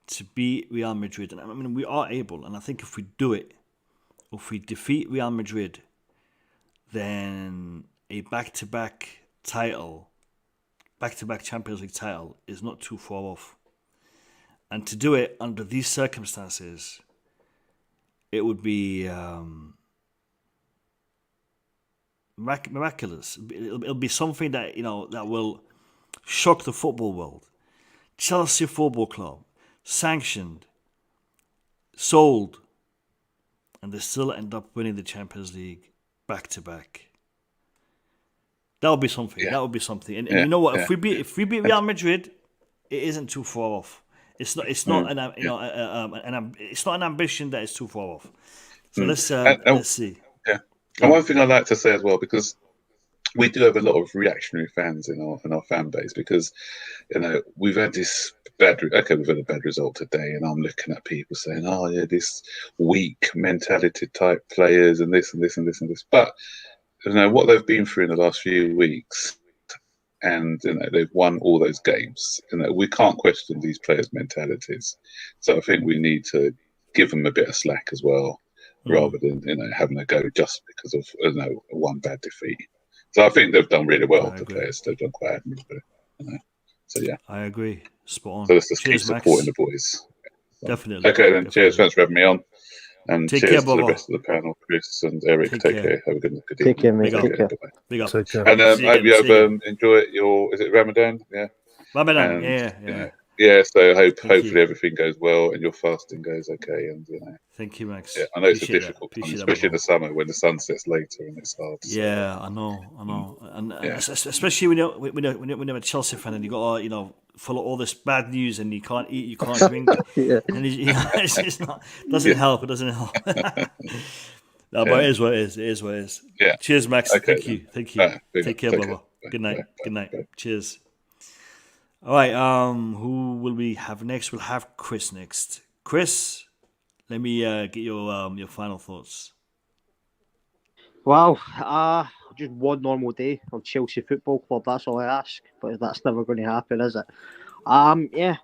to beat Real Madrid, and I mean we are able, and I think if we do it, if we defeat Real Madrid, then a back-to-back Champions League title is not too far off. And to do it under these circumstances, it would be miraculous. It'll be something that that will shock the football world. Chelsea Football Club, sanctioned, sold, and they still end up winning the Champions League back to back. That would be something. That would be something. And you know what? If we beat Real Madrid, it isn't too far off. It's not it's not an ambition that is too far off. So let's see. Yeah. And one thing I like to say as well, because we do have a lot of reactionary fans in our fan base, because we've had this we've had a bad result today, and I'm looking at people saying, oh yeah, this weak mentality type players and this and this and this and this. But what they've been through in the last few weeks and they've won all those games. We can't question these players' mentalities. So I think we need to give them a bit of slack as well, rather than having a go just because of one bad defeat. So I think they've done really well. The players, they've done quite admirably. So yeah, I agree. Spot on. So let's just cheers, keep supporting Max. the boys. Definitely. Okay then. Cheers. Thanks for having me on. And Take cheers care, to the brother. rest of the panel, Chris and Eric. Take care. Have a good evening. Take care, mate. Big Take up. care. Big up. Take care. And I See you hope you again. have enjoyed your. Is it Ramadan? Yeah. Ramadan. And, yeah. So hopefully you. everything goes well and your fasting goes okay. And Thank you, Max. yeah, I know it's a Appreciate difficult that. time, Appreciate especially in that, the summer when the sun sets later and it's hard. Yeah, I know, and especially when you're a Chelsea fan and you got to follow all this bad news and you can't eat, you can't drink, Yeah. and it's not doesn't help. It doesn't help. No, but it is what it is. It is what it is. Yeah. Cheers, Max. Okay, Thank you. Take Take care, care. brother. Good night. Bye. Good night. Bye. Cheers. All right. Who will we have next? We'll have Chris next. Chris, let me get your final thoughts. Wow, just one normal day on Chelsea Football Club. That's all I ask, but that's never going to happen, is it? Yeah,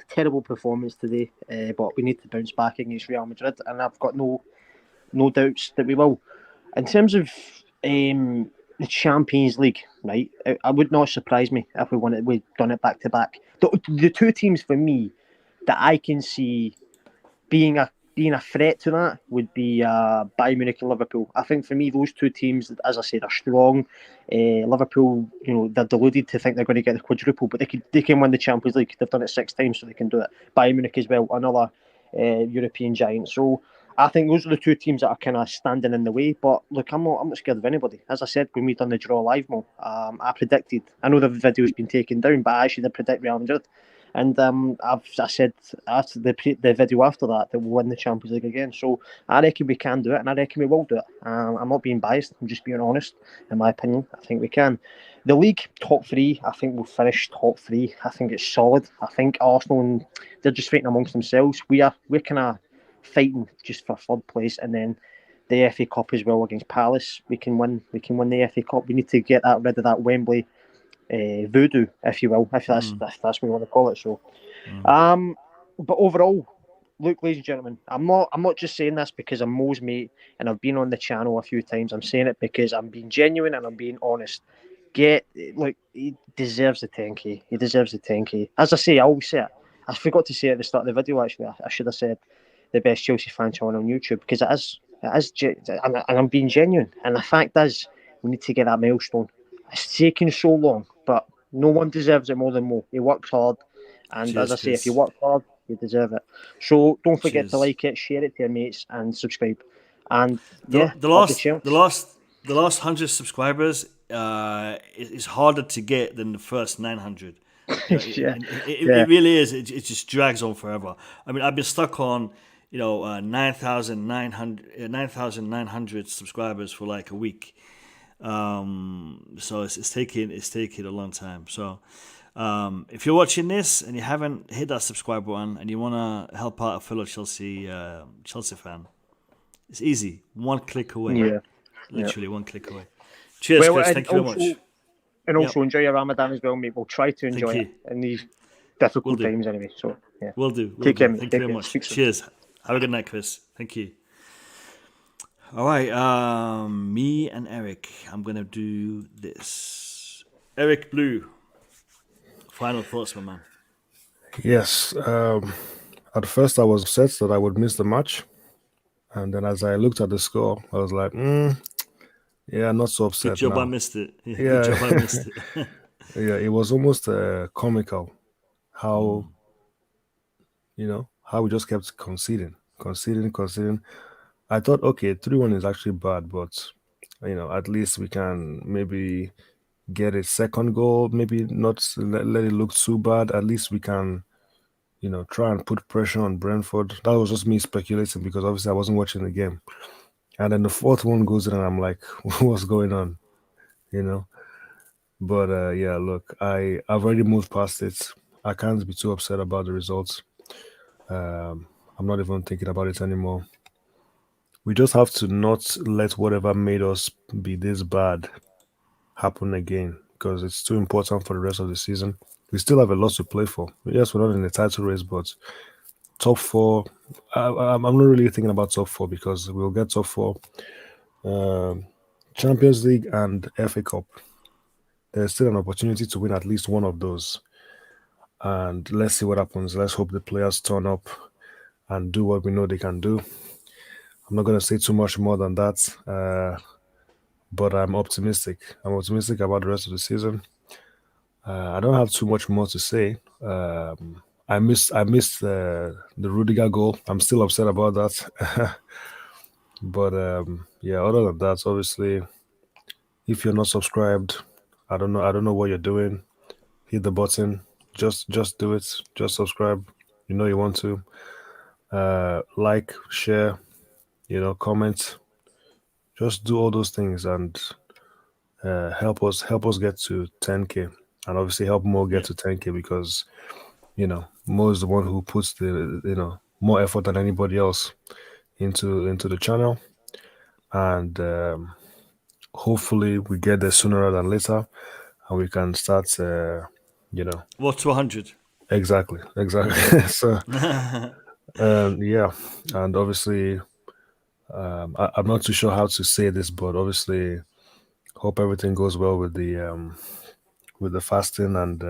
terrible performance today, but we need to bounce back against Real Madrid, and I've got no doubts that we will. In terms of the Champions League, right? It would not surprise me if we won it. We've done it back to back. The two teams for me that I can see being a threat to that would be Bayern Munich and Liverpool. I think for me, those two teams, as I said, are strong. Liverpool, they're deluded to think they're going to get the quadruple, but they can win the Champions League. They've done it 6 times, so they can do it. Bayern Munich as well, another European giant. So I think those are the two teams that are kind of standing in the way. But look, I'm not scared of anybody. As I said, when we done the draw live, Mo, I predicted. I know the video's been taken down, but I actually did predict Real Madrid. And I said after the video after that we'll win the Champions League again. So I reckon we can do it, and I reckon we will do it. I'm not being biased. I'm just being honest. In my opinion, I think we can. The league top 3, I think we'll finish top 3. I think it's solid. I think Arsenal, they're just fighting amongst themselves. We're kind of fighting just for 3rd place, and then the FA Cup as well against Palace. We can win the FA Cup. We need to get rid of that Wembley voodoo, if you will, if that's what you want to call it. So, but overall, look, ladies and gentlemen, I'm not just saying this because I'm Mo's mate and I've been on the channel a few times. I'm saying it because I'm being genuine and I'm being honest. He deserves the 10k. He deserves the 10k. As I say, I always say it. I forgot to say it at the start of the video. Actually, I should have said the best Chelsea fan channel on YouTube, because it is, and I'm being genuine. And the fact is, we need to get that milestone. It's taken so long, but no one deserves it more than Mo. He works hard, and as I say, if you work hard, you deserve it. So don't forget to like it, share it to your mates, and subscribe. And the last 100 subscribers is harder to get than the first 900. It really is. It just drags on forever. I mean, I've been stuck on 9,900 subscribers for like a week. So it's taking a long time. So if you're watching this and you haven't hit that subscribe button and you want to help out a fellow Chelsea fan, it's easy. 1 click away. Literally 1 click away. Cheers, Chris. Thank you very much. And also enjoy your Ramadan as well, mate. We'll try to enjoy it in these difficult times anyway. So yeah, we'll do. Take care, mate. Thank you very much. Cheers. Have a good night, Chris. Thank you. All right, me and Eric, I'm going to do this. Eric Blue, final thoughts, my man. Yes. At first, I was upset that I would miss the match. And then as I looked at the score, I was like, yeah, not so upset. Good job now. I missed it. Yeah. Good job I missed it. Yeah, it was almost comical how, how we just kept conceding. I thought, okay, 3-1 is actually bad, but, at least we can maybe get a second goal, maybe not let it look too bad. At least we can, try and put pressure on Brentford. That was just me speculating because obviously I wasn't watching the game. And then the 4th one goes in and I'm like, what's going on? But yeah, look, I've already moved past it. I can't be too upset about the results. I'm not even thinking about it anymore. We just have to not let whatever made us be this bad happen again. because it's too important for the rest of the season. We still have a lot to play for. Yes, we're not in the title race, but top four. I'm not really thinking about top four because we'll get top four, Champions League and FA Cup. There's still an opportunity to win at least one of those. And let's see what happens. Let's hope the players turn up and do what we know they can do. I'm not going to say too much more than that, but I'm optimistic. I'm optimistic about the rest of the season. I don't have too much more to say. I missed the Rudiger goal. I'm still upset about that. But yeah, other than that, obviously, if you're not subscribed, I don't know what you're doing. Hit the button. Just do it. Just subscribe. You know you want to. Like, share, comment. Just do all those things and help us get to 10K, and obviously help Mo get to 10K because Mo is the one who puts the more effort than anybody else into the channel, and hopefully we get there sooner rather than later, and we can start. What to 100? Exactly. So yeah, and obviously I'm not too sure how to say this, but obviously hope everything goes well with the fasting and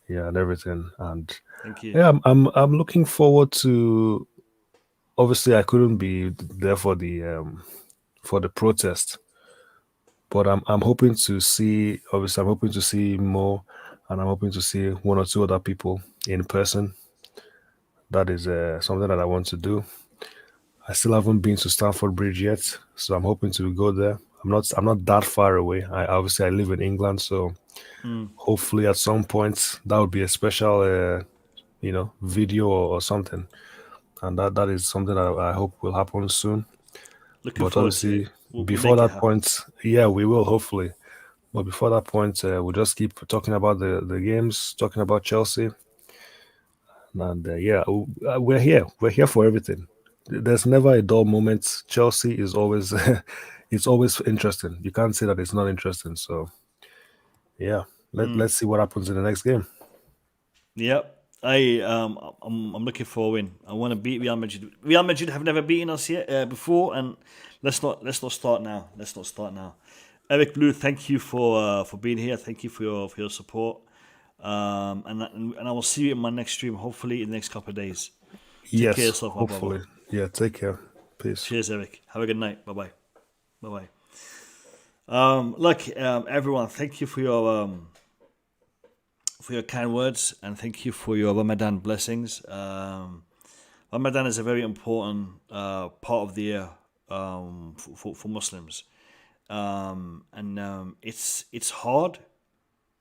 and everything. And Thank you. yeah, I'm looking forward to. Obviously, I couldn't be there for the protest, but I'm hoping to see. Obviously, I'm hoping to see more, and I'm hoping to see one or two other people in person. That is something that I want to do. I still haven't been to Stamford Bridge yet, so I'm hoping to go there. I'm not that far away. I live in England, so hopefully at some point that would be a special video or something, and that is something I hope will happen soon. Looking But forward to obviously it. We'll before make it that happen. point, yeah, we will hopefully. But before that point, we'll just keep talking about the games, talking about Chelsea, and we're here. We're here for everything. There's never a dull moment. Chelsea is always it's always interesting. You can't say that it's not interesting. So yeah, let's see what happens in the next game. Yep. I'm looking for a win. I want to beat Real Madrid. Real Madrid have never beaten us yet before, and let's not start now. Let's not start now. Eric Blue, thank you for being here. Thank you for your support. And I will see you in my next stream. Hopefully in the next couple of days. Take care of yourself, my hopefully. brother. Yeah, take care. Peace. Cheers, Eric. Have a good night. Bye bye. Look, everyone, thank you for your kind words, and thank you for your Ramadan blessings. Ramadan is a very important part of the year for Muslims, and it's hard.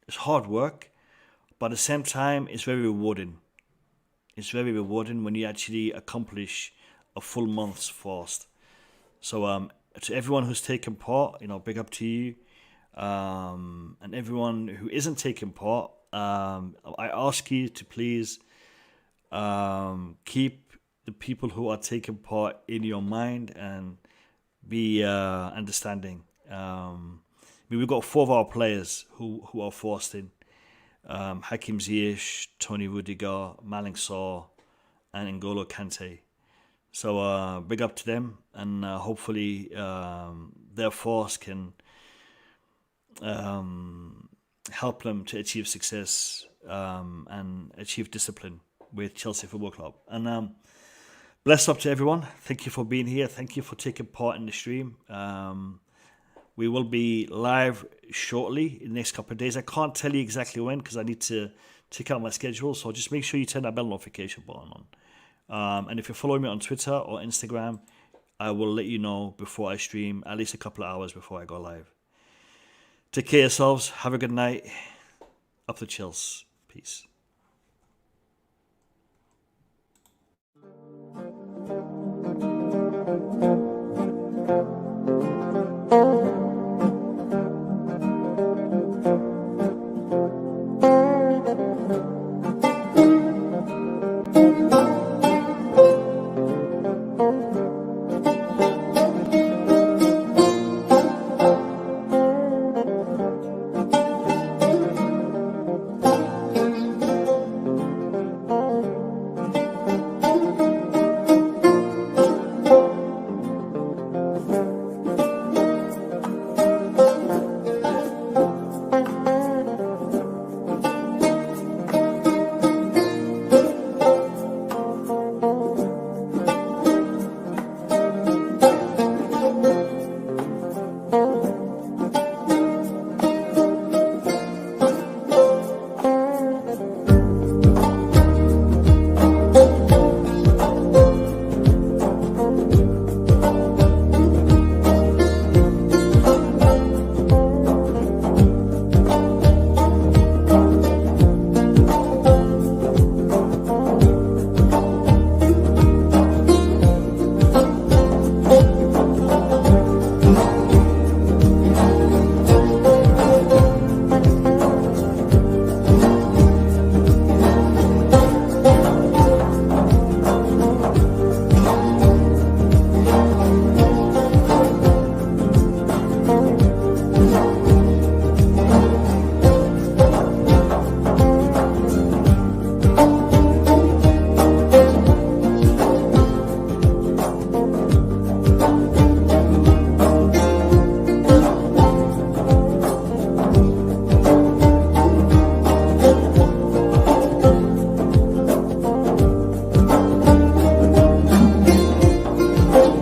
It's hard work, but at the same time, it's very rewarding. It's very rewarding when you actually accomplish a full month's fast. So to everyone who's taken part, big up to you. And everyone who isn't taking part, I ask you to please keep the people who are taking part in your mind and be understanding. We've got 4 of our players who are fasting. Hakim Ziyech, Tony Rudiger, Malang Sarr, and N'Golo Kante. So big up to them, and hopefully their fast can help them to achieve success and achieve discipline with Chelsea Football Club. And bless up to everyone. Thank you for being here. Thank you for taking part in the stream. We will be live shortly in the next couple of days. I can't tell you exactly when because I need to check out my schedule. So just make sure you turn that bell notification button on. And if you're following me on Twitter or Instagram, I will let you know before I stream, at least a couple of hours before I go live. Take care of yourselves. Have a good night. Up the Tuchel'S. Peace.